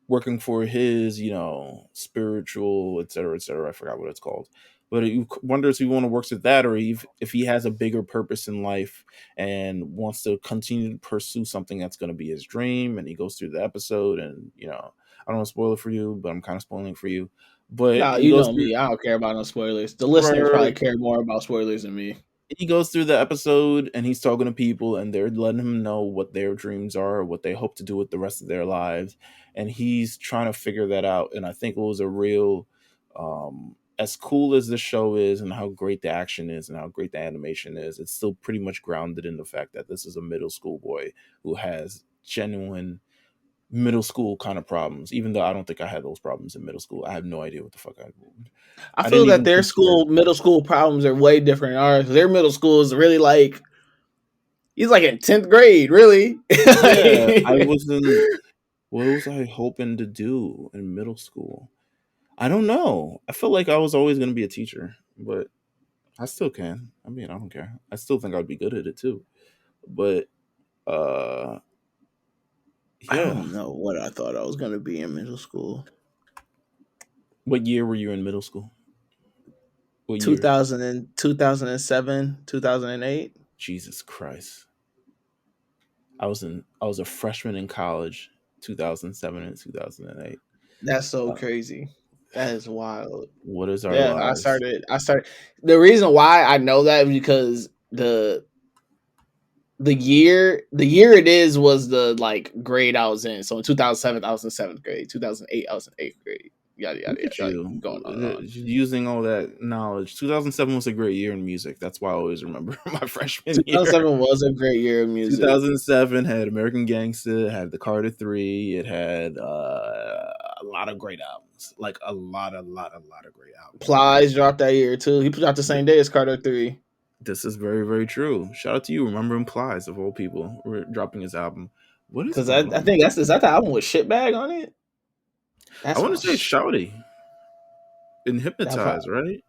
working for his, spiritual, et cetera, et cetera. I forgot what it's called. But he wonders if he want to work with that, or if he has a bigger purpose in life and wants to continue to pursue something that's going to be his dream. And he goes through the episode, and I don't want to spoil it for you, but I'm kind of spoiling it for you. But no, he you goes know through me. I don't care about no spoilers. The right, listeners right, probably right. care more about spoilers than me. He goes through the episode and he's talking to people, and they're letting him know what their dreams are, what they hope to do with the rest of their lives, and he's trying to figure that out. And I think it was a real, as cool as the show is and how great the action is and how great the animation is, it's still pretty much grounded in the fact that this is a middle school boy who has genuine middle school kind of problems. Even though I don't think I had those problems in middle school, I have no idea what the fuck I I feel didn't that even their consider. middle school problems are way different than ours. Their middle school is really like, he's like in 10th grade, really. Yeah, I Like, wasn't. What was I hoping to do in middle school? I don't know. I felt like I was always going to be a teacher, but I still can. I mean, I don't care. I still think I'd be good at it too. But uh I yeah. don't know what I thought I was gonna be in middle school. What year were you in middle school? What year? 2000 and 2007, 2008. Jesus Christ. I was a freshman in college, 2007 and 2008. That's so Uh, crazy. That is wild. what is our Yeah, lives? I started the reason why I know that is because the year it is was the like grade I was in. So in 2007 I was in 7th grade, 2008 I was in 8th grade. Yada yada Look yada. at Like you going on and on. using all that knowledge. 2007 was a great year in music. That's why I always remember my freshman year. 2007 was a great year of music 2007 had American Gangsta, it had the Carter Three, it had a lot of great albums, like a lot of great albums. Plies dropped that year too. He dropped the same day as Carter 3. This is very, very true. Shout out to you, remembering Plies of all people, dropping his album. What is Because going I on? think is that the album with Shitbag on it? I That's want my to say Shouty and that vibe. Hypnotize, right?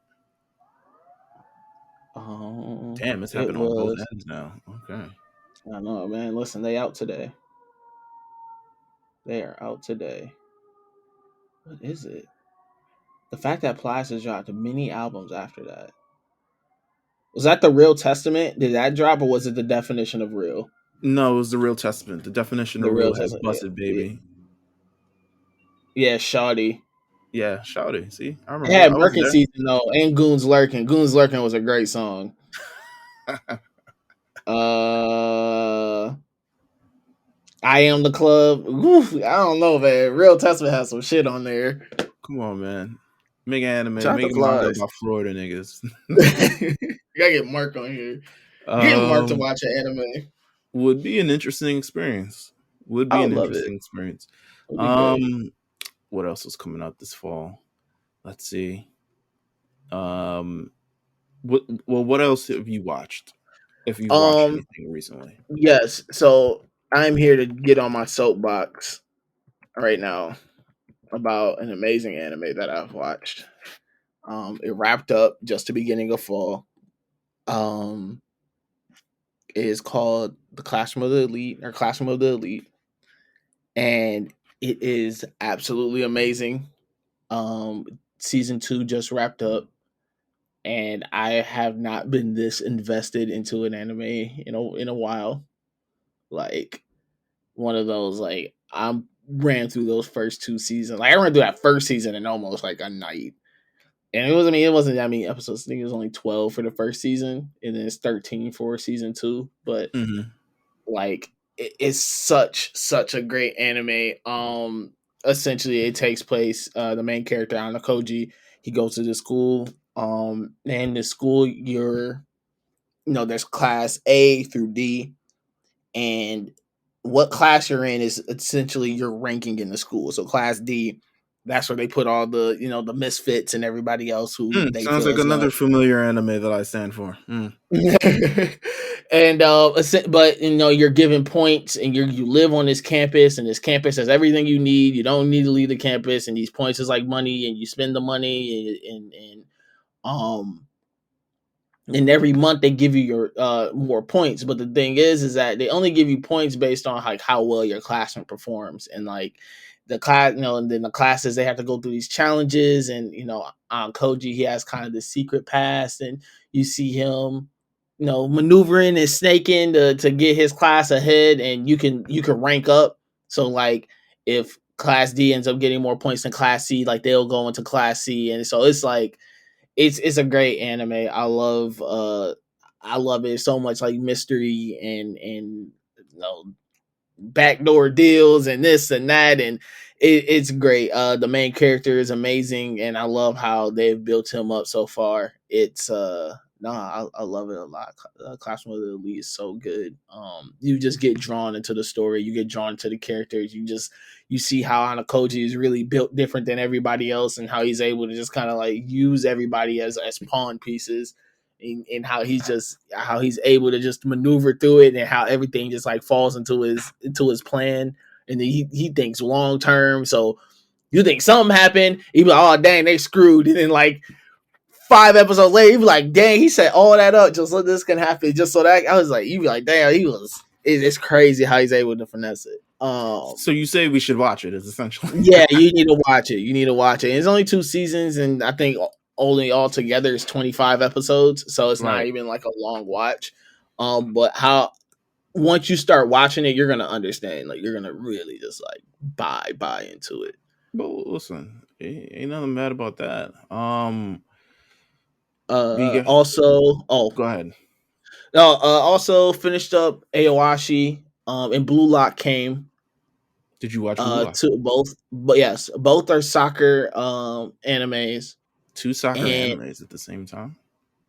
Damn, it's It happened on both was. ends now. Okay. I don't know, man. Listen, they out today. They are out today. What is it? The fact that Plies has dropped many albums after that. Was that the Real Testament? Did that drop, or was it the Definition of Real? No, it was the Real Testament. The definition The of Real real has Testament. Yeah, busted, yeah, baby. yeah. Shawty. Yeah, Shouty. See, I It remember. had I was Merkin there. Season though, and Goons Lurking. Goons Lurking was a great song. Uh, I Am the Club. Oof, I don't know, man. Real Testament has some shit on there. Come on, man. Make an anime, Shout out to make a manga Plies. about Florida niggas. You gotta get Mark on here. Get Mark to um, watch an anime. would be an interesting experience. Would I be would an love it. interesting experience. It'd be great. Um, what else is coming out this fall? Let's see. Um, what else have you watched? If you've watched Um, anything recently. yes. So I'm here to get on my soapbox right now about an amazing anime that I've watched. It wrapped up just the beginning of fall. Um, it is called The Classroom of the Elite or Classroom of the Elite, and it is absolutely amazing. Season 2 just wrapped up, and I have not been this invested into an anime in a while. Like one of those like I ran through those first 2 seasons. Like I ran through that first season in almost like a night. And it wasn't that many episodes. I think it was only 12 for the first season, and then it's 13 for season 2. But Mm-hmm. like it's such a great anime. Essentially it takes place the main character Anakoji, he goes to the school. And the school there's class A through D, and what class you're in is essentially your ranking in the school. So class D, that's where they put all the misfits and everybody else who they Sounds feel like as another though. familiar anime that I stand for. And but you're given points, and you live on this campus, and this campus has everything you need. You don't need to leave the campus, and these points is like money, and you spend the money, um and every month they give you your more points. But the thing is that they only give you points based on like how well your classroom performs, and like the class, and then the classes they have to go through these challenges, and Koji, he has kind of the secret past, and you see him maneuvering and snaking to get his class ahead, and you can rank up. So like if class D ends up getting more points than class C, like they'll go into class C, and so it's like it's a great anime. I love it so much, like mystery and backdoor deals and this and that, and it's great. The main character is amazing, and I love how they've built him up so far. It's no, I love it a lot. Classroom of the Elite is so good. You just get drawn into the story, you get drawn to the characters, you see how Anakoji is really built different than everybody else, and how he's able to just kind of like use everybody as pawn pieces, and how he's able to just maneuver through it, and how everything just like falls into his plan, and then he thinks long term. So you think something happened, you be like, oh dang, they screwed, and then like 5 episodes later, you be like, dang, he set all that up just so this can happen, just so that I was like, you be like, damn, it's crazy how he's able to finesse it. Um, So you say we should watch it? Is essentially. yeah, you need to watch it. You need to watch it. It's only 2 seasons, and I think only altogether is 25 episodes, so it's not Right. even like a long watch. But how once you start watching it, you're gonna understand. Like you're gonna really just like buy into it. But listen, ain't nothing bad about that. We got. Also, Go ahead. no, also finished up Aoashi. And Blue Lock came. Did you watch Blue Lock? To both, but yes, both are soccer animes, Two soccer and animes at the same time.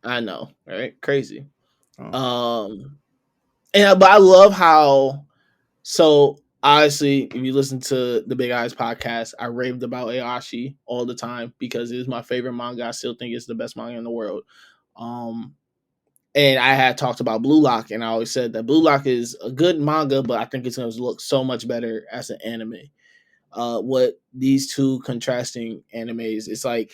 I know, right? Crazy. Oh, Um, and but I love how. So honestly, if you listen to the Big Eyes podcast, I raved about Aoshi all the time because it is my favorite manga. I still think it's the best manga in the world. Um, and I had talked about Blue Lock, and I always said that Blue Lock is a good manga, but I think it's going to look so much better as an anime. What these two contrasting animes, it's like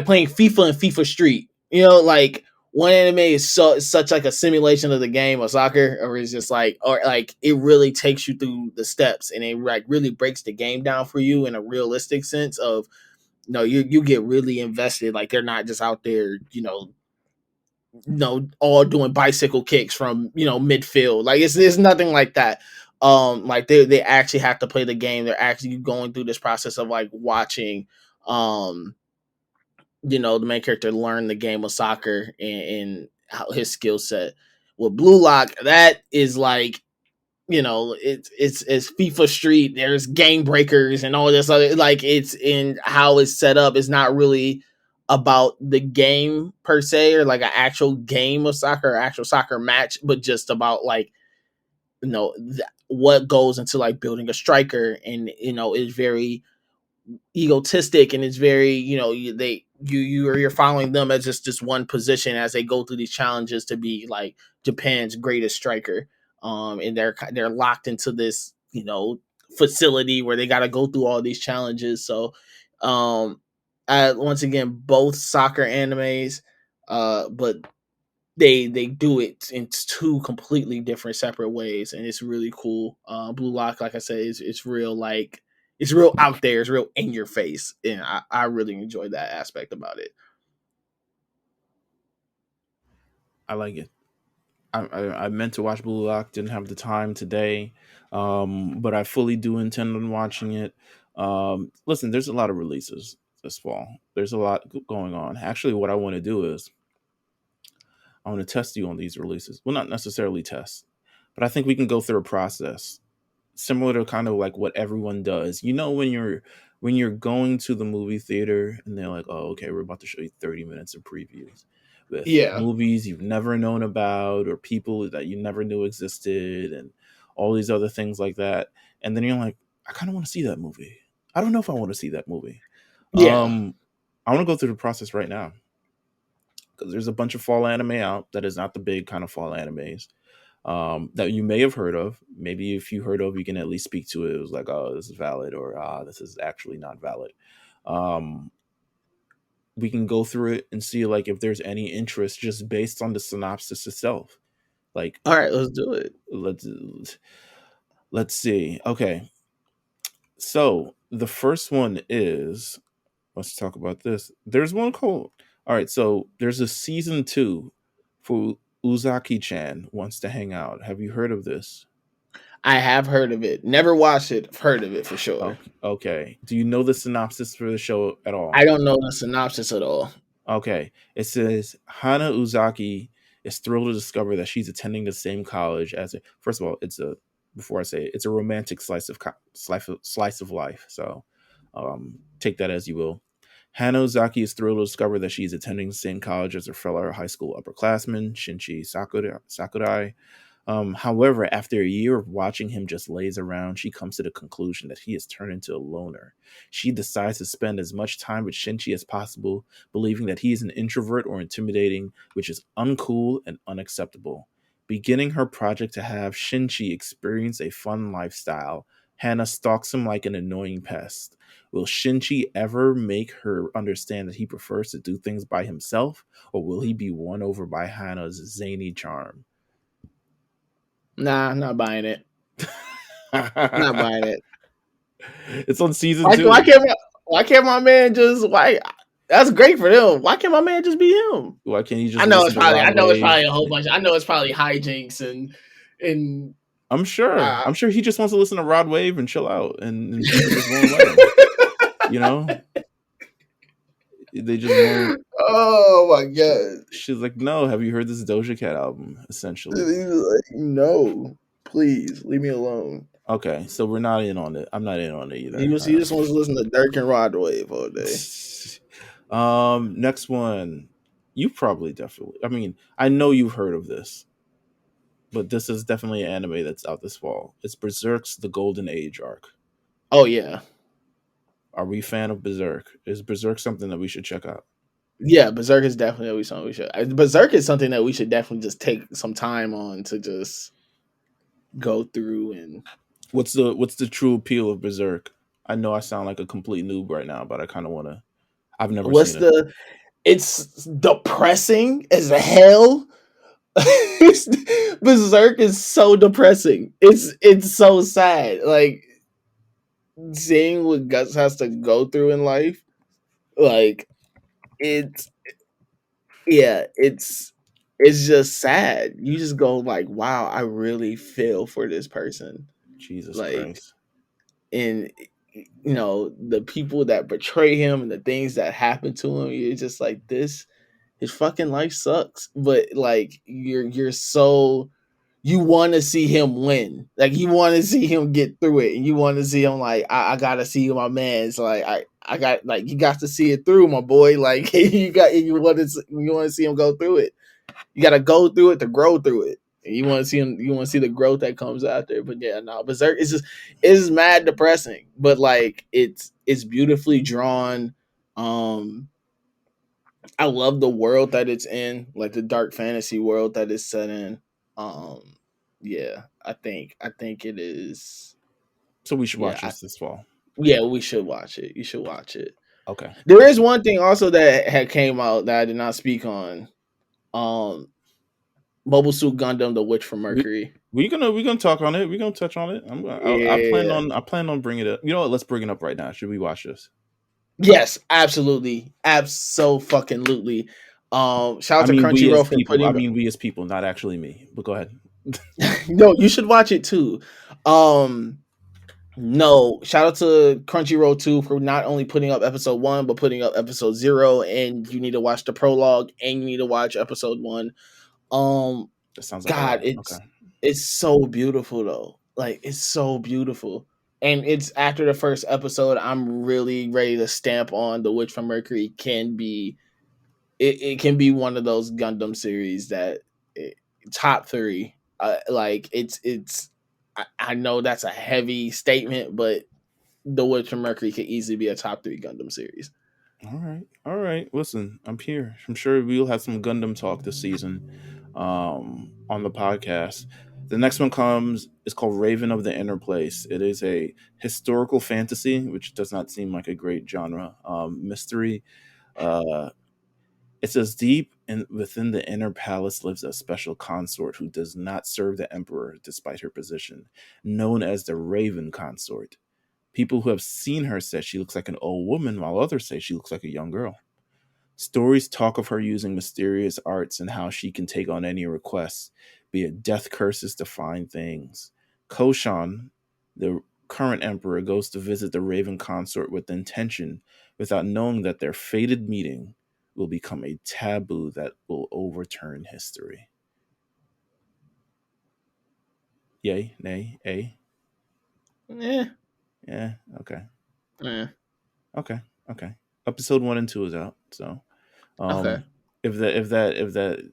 playing FIFA and FIFA Street. You know, like one anime is such like a simulation of the game of soccer, or it's just like or like it really takes you through the steps and it like really breaks the game down for you in a realistic sense of you get really invested. Like they're not just out there, all doing bicycle kicks from midfield. Like it's nothing like that. Like they actually have to play the game. They're actually going through this process of like watching um the main character learn the game of soccer and how his skill set. With Blue Lock, that is like it's FIFA Street. There's game breakers and all this other, like it's in how it's set up. It's not really about the game per se or like an actual game of soccer or actual soccer match, but just about like what goes into like building a striker, and is very egotistic, and it's very you're following them as just this one position as they go through these challenges to be like Japan's greatest striker. And they're locked into this facility where they got to go through all these challenges. So once again, both soccer animes, but they do it in two completely different separate ways, and it's really cool. Blue Lock, like I said, it's real, like it's real out there, it's real in your face, and I really enjoy that aspect about it. I like it. I meant to watch Blue Lock, didn't have the time today, but I fully do intend on watching it. Listen, there's a lot of releases this fall. There's a lot going on. Actually, what I want to do is I want to test you on these releases. Well, not necessarily test, but I think we can go through a process similar to kind of like what everyone does. When you're going to the movie theater and they're like, "Oh, okay, we're about to show you 30 minutes of previews with Yeah, movies you've never known about or people that you never knew existed and all these other things like that." And then you're like, "I kind of want to see that movie. I don't know if I want to see that movie." yeah. I want to go through the process right now because there's a bunch of fall anime out that is not the big kind of fall animes that you may have heard of. Maybe if you heard of, you can at least speak to it. It was like, oh, this is valid, or this is actually not valid. Um, we can go through it and see like if there's any interest just based on the synopsis itself. Like, All right, let's do it. let's let's see. Okay, so the first one is, let's talk about this. There's one called. All right, so there's a season 2 for Uzaki-chan Wants to Hang Out. Have you heard of this? I have heard of it, never watched it. I've heard of it for sure. Okay. Okay. Do you know the synopsis for the show at all? I don't know the synopsis at all. Okay. It says Hana Uzaki is thrilled to discover that she's attending the same college as a. First of all, it's a. Before I say it, it's a romantic slice of life. So, take that as you will. Hana Uzaki is thrilled to discover that she's attending the same college as her fellow high school upperclassman Shinji Sakurai. However, after a year of watching him just laze around, she comes to the conclusion that he has turned into a loner. She decides to spend as much time with Shinji as possible, believing that he is an introvert or intimidating, which is uncool and unacceptable. Beginning her project to have Shinji experience a fun lifestyle, Hannah stalks him like an annoying pest. Will Shinji ever make her understand that he prefers to do things by himself, or will he be won over by Hannah's zany charm? Nah, not buying it. Not buying it. It's on season Why, 2. why can't my man just why? That's great for them. Why can't my man just be him? Why can't you just I know listen it's to probably Rod I know it's Wave? probably a whole bunch. I know it's probably hijinks and I'm sure. uh, I'm sure he just wants to listen to Rod Wave and chill out, and people just won't let him. You know, they just won't. oh my god. She's like, no. Have you heard this Doja Cat album? Essentially, He's like, no, please leave me alone. okay. So we're not in on it. I'm not in on it He either. was he just wants to listen to Dirk and Rod Wave all day. Next one. You probably definitely. I mean, I know you've heard of this, but this is definitely an anime that's out this fall. It's Berserk's The Golden Age arc. Oh yeah, Are we a fan of Berserk? Is Berserk something that we should check out? yeah. Berserk is definitely something we should. Berserk is something that we should definitely just take some time on to just go through and. What's the true appeal of Berserk? I know I sound like a complete noob right now, but I kind of want to. I've never What's seen it. the? It's depressing as hell. Berserk is so depressing. It's so sad. Like seeing what Guts has to go through in life. Like it's yeah, it's just sad. You just go like, wow, I really feel for this person. Jesus Like Christ. and the people that betray him and the things that happen to him, you're just like this. His fucking life sucks, but like you're so you want to see him win. Like you want to see him get through it, and you want to see him like I gotta see my man. It's like I got like you got to see it through, my boy. Like you want to see him go through it. You got to go through it to grow through it. And you want to see him. You want to see the growth that comes out there. But yeah, no, Berserk is just it's mad depressing, but like it's beautifully drawn. Um, I love the world that it's in, like the dark fantasy world that it's set in. Um, yeah, I think it is. So we should Yeah, watch this fall. yeah, we should watch it. You should watch it. Okay. There is Awesome. one thing also that had came out that I did not speak on. Um, Mobile Suit Gundam: The Witch from We Mercury. we gonna talk on it. We're gonna touch on it. I plan Yeah. on bringing it up. You know what? Let's bring it up right now. Should we watch this? Yes, absolutely, absolutely. Shout I out to mean, we as Crunchyroll for people. I putting. mean, we as people, not actually me. But go ahead. No, you should watch it too. Um, No, shout out to Crunchyroll too for not only putting up episode 1 but putting up episode 0, and you need to watch the prologue and you need to watch episode 1. Um That sounds like a God, lot. Okay. it's so beautiful though. Like it's so beautiful. And it's after the first episode I'm really ready to stamp on The Witch from Mercury can be it can be one of those Gundam series that it, top 3. Like it's I know that's a heavy statement, but The Witch from Mercury could easily be a top 3 Gundam series. All right. All right. Listen, I'm here. I'm sure we'll have some Gundam talk this season on the podcast. The next one comes is called Raven of the Inner Place. It is a historical fantasy, which does not seem like a great genre. Mystery. Uh, it says deep within the inner palace lives a special consort who does not serve the emperor despite her position, known as the Raven Consort. People who have seen her say she looks like an old woman, while others say she looks like a young girl. Stories talk of her using mysterious arts and how she can take on any requests, be it death curses to find things. Koshan, the current emperor, goes to visit the Raven consort with intention, without knowing that their fated meeting will become a taboo that will overturn history. Yay, nay, a. Eh, Yeah, okay. eh, Okay, okay. Episode 1 and 2 is out, so okay. if that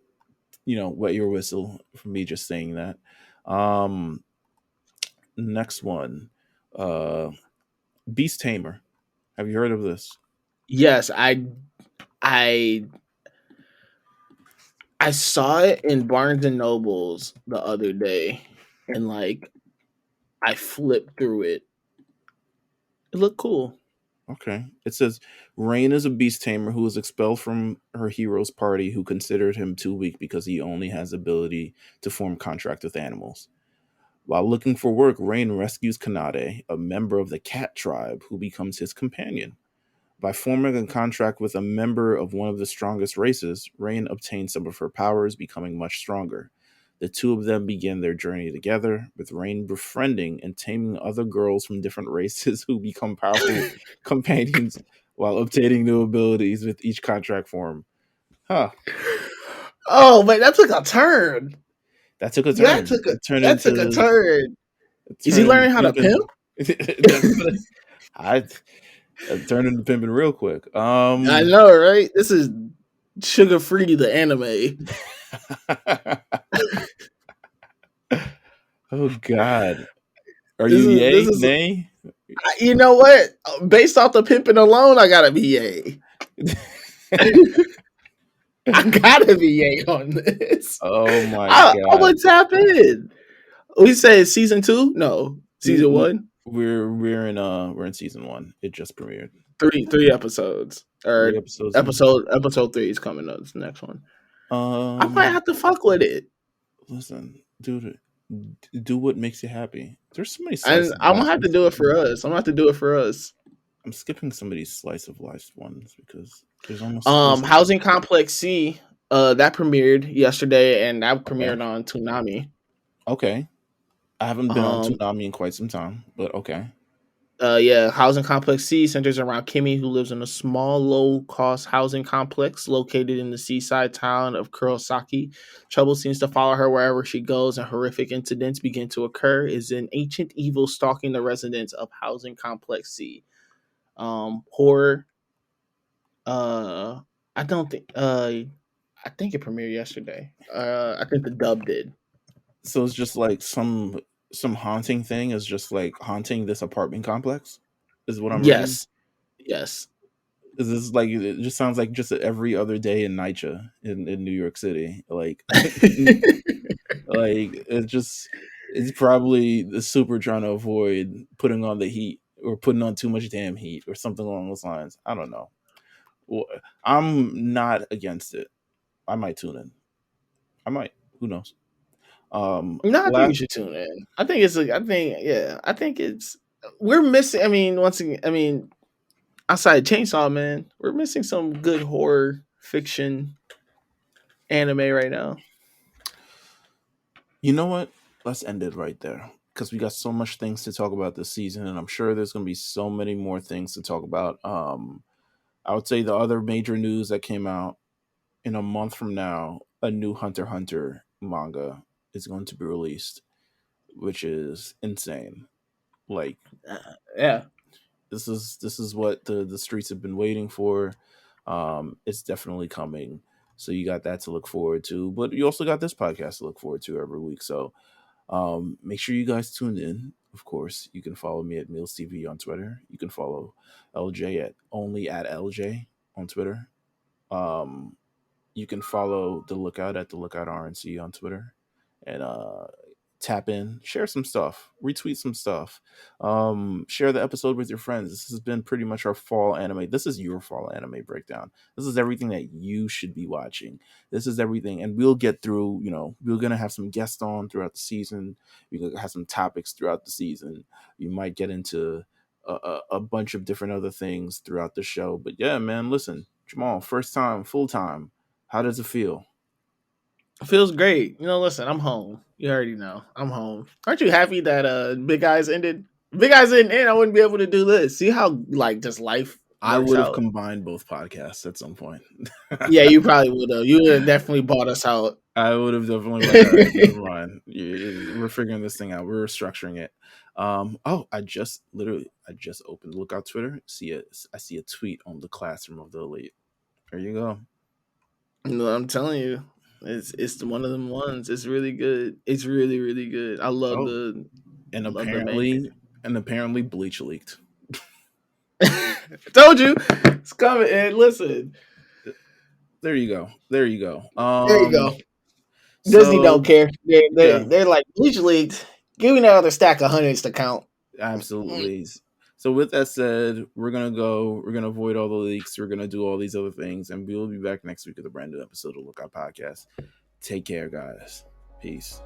wet your whistle for me just saying that. Um, Next one, uh, Beast Tamer. Have you heard of this? Yes, I I saw it in Barnes and Nobles the other day, and like I flipped through it. It looked cool. Okay. It says Rain is a beast tamer who was expelled from her hero's party who considered him too weak because he only has ability to form contract with animals. While looking for work, Rain rescues Kanade, a member of the cat tribe, who becomes his companion. By forming a contract with a member of one of the strongest races, Rain obtains some of her powers, becoming much stronger. The two of them begin their journey together, with Rain befriending and taming other girls from different races who become powerful companions while obtaining new abilities with each contract form. Huh. Oh, but that took a turn. That took a That turn. took a It turned that took a into turn. it Is he turned into learning how to pimp? pimping. I it turned into pimping real quick. I know, right? This is Sugar Free, the anime. Oh God. Are This you is this yay? is. Nay? You know what? Based off the pimping alone, I gotta be yay. I gotta be yay on this. Oh my I God. would tap in. We say season 2? No, season Mm-mm. 1. We're in season one. It just premiered. Three episodes, Three or episodes in. episode 3 is coming up. It's the next one. I might Um have to fuck with it, Listen, dude, do what makes you happy. There's so many slice and of I'm life. gonna have to do it for us. I'm gonna have to do it for us. I'm skipping some of these slice of life ones because there's Housing Complex C, that premiered yesterday, and that okay. premiered on Toonami. Okay. I haven't been on Um, Toonami in quite some time, but okay. yeah, Housing Complex C centers around Kimmy, who lives in a small, low-cost housing complex located in the seaside town of Kurosaki. Trouble seems to follow her wherever she goes, and horrific incidents begin to occur. Is an ancient evil stalking the residents of Housing Complex C. Horror. Uh, I don't think. I think it premiered yesterday. I think the dub did. So it's just like some haunting thing is just like haunting this apartment complex, is what I'm reading. Yes, yes. Is this like it just sounds like just every other day in NYCHA in New York City. Like like it's probably the super trying to avoid putting on the heat or putting on too much damn heat or something along those lines. I don't know. Well, I'm not against it. I might tune in. I might. Who knows? No, I think you Last should tune in. I think it's. I think yeah. I think it's. We're missing. I mean, once again, I mean, outside Chainsaw Man, we're missing some good horror fiction anime right now. You know what? Let's end it right there because we got so much things to talk about this season, and I'm sure there's going to be so many more things to talk about. I would say the other major news that came out in a month from now, a new Hunter x Hunter manga is going to be released, which is insane. Like Yeah, this is what the streets have been waiting for. It's definitely coming. So you got that to look forward to, but you also got this podcast to look forward to every week. So make sure you guys tune in. Of course, you can follow me at Meelz TV on Twitter. You can follow LJ at only at LJ on Twitter. Um, you can follow the Lookout at the Lookout RNC on Twitter, and tap in, share some stuff, retweet some stuff, share the episode with your friends. This has been pretty much our fall anime. This is your fall anime breakdown. This is everything that you should be watching. This is everything, and we'll get through. We're gonna have some guests on throughout the season. We're gonna have some topics throughout the season. You might get into a bunch of different other things throughout the show. But yeah, man, listen, Jamal, first time, full time. How does it feel? it feels great. Listen, I'm home. You already know, I'm home. Aren't you happy that Big Eyes ended? Big Eyes didn't end. I wouldn't be able to do this. See how like just life I works would have out. combined both podcasts at some point. Yeah, you probably would have. You would have definitely bought us out. I would have definitely like, all right, never mind. We're figuring this thing out. We're restructuring it. Oh, I just opened Lookout Twitter. I see a tweet on the classroom of the elite. There you go. I'm telling you, it's one of them ones. It's really good. It's really really good. I love Oh, the and love the main. apparently Bleach leaked. I told you, it's coming. And listen, There you go. There you go. there you go. Disney don't So care. They they yeah, they're like Bleach leaked. Give me another stack of hundreds to count. absolutely. So with that said, we're gonna go. We're gonna avoid all the leaks. We're gonna do all these other things, and we will be back next week with a brand new episode of Lookout Podcast. Take care, guys. Peace.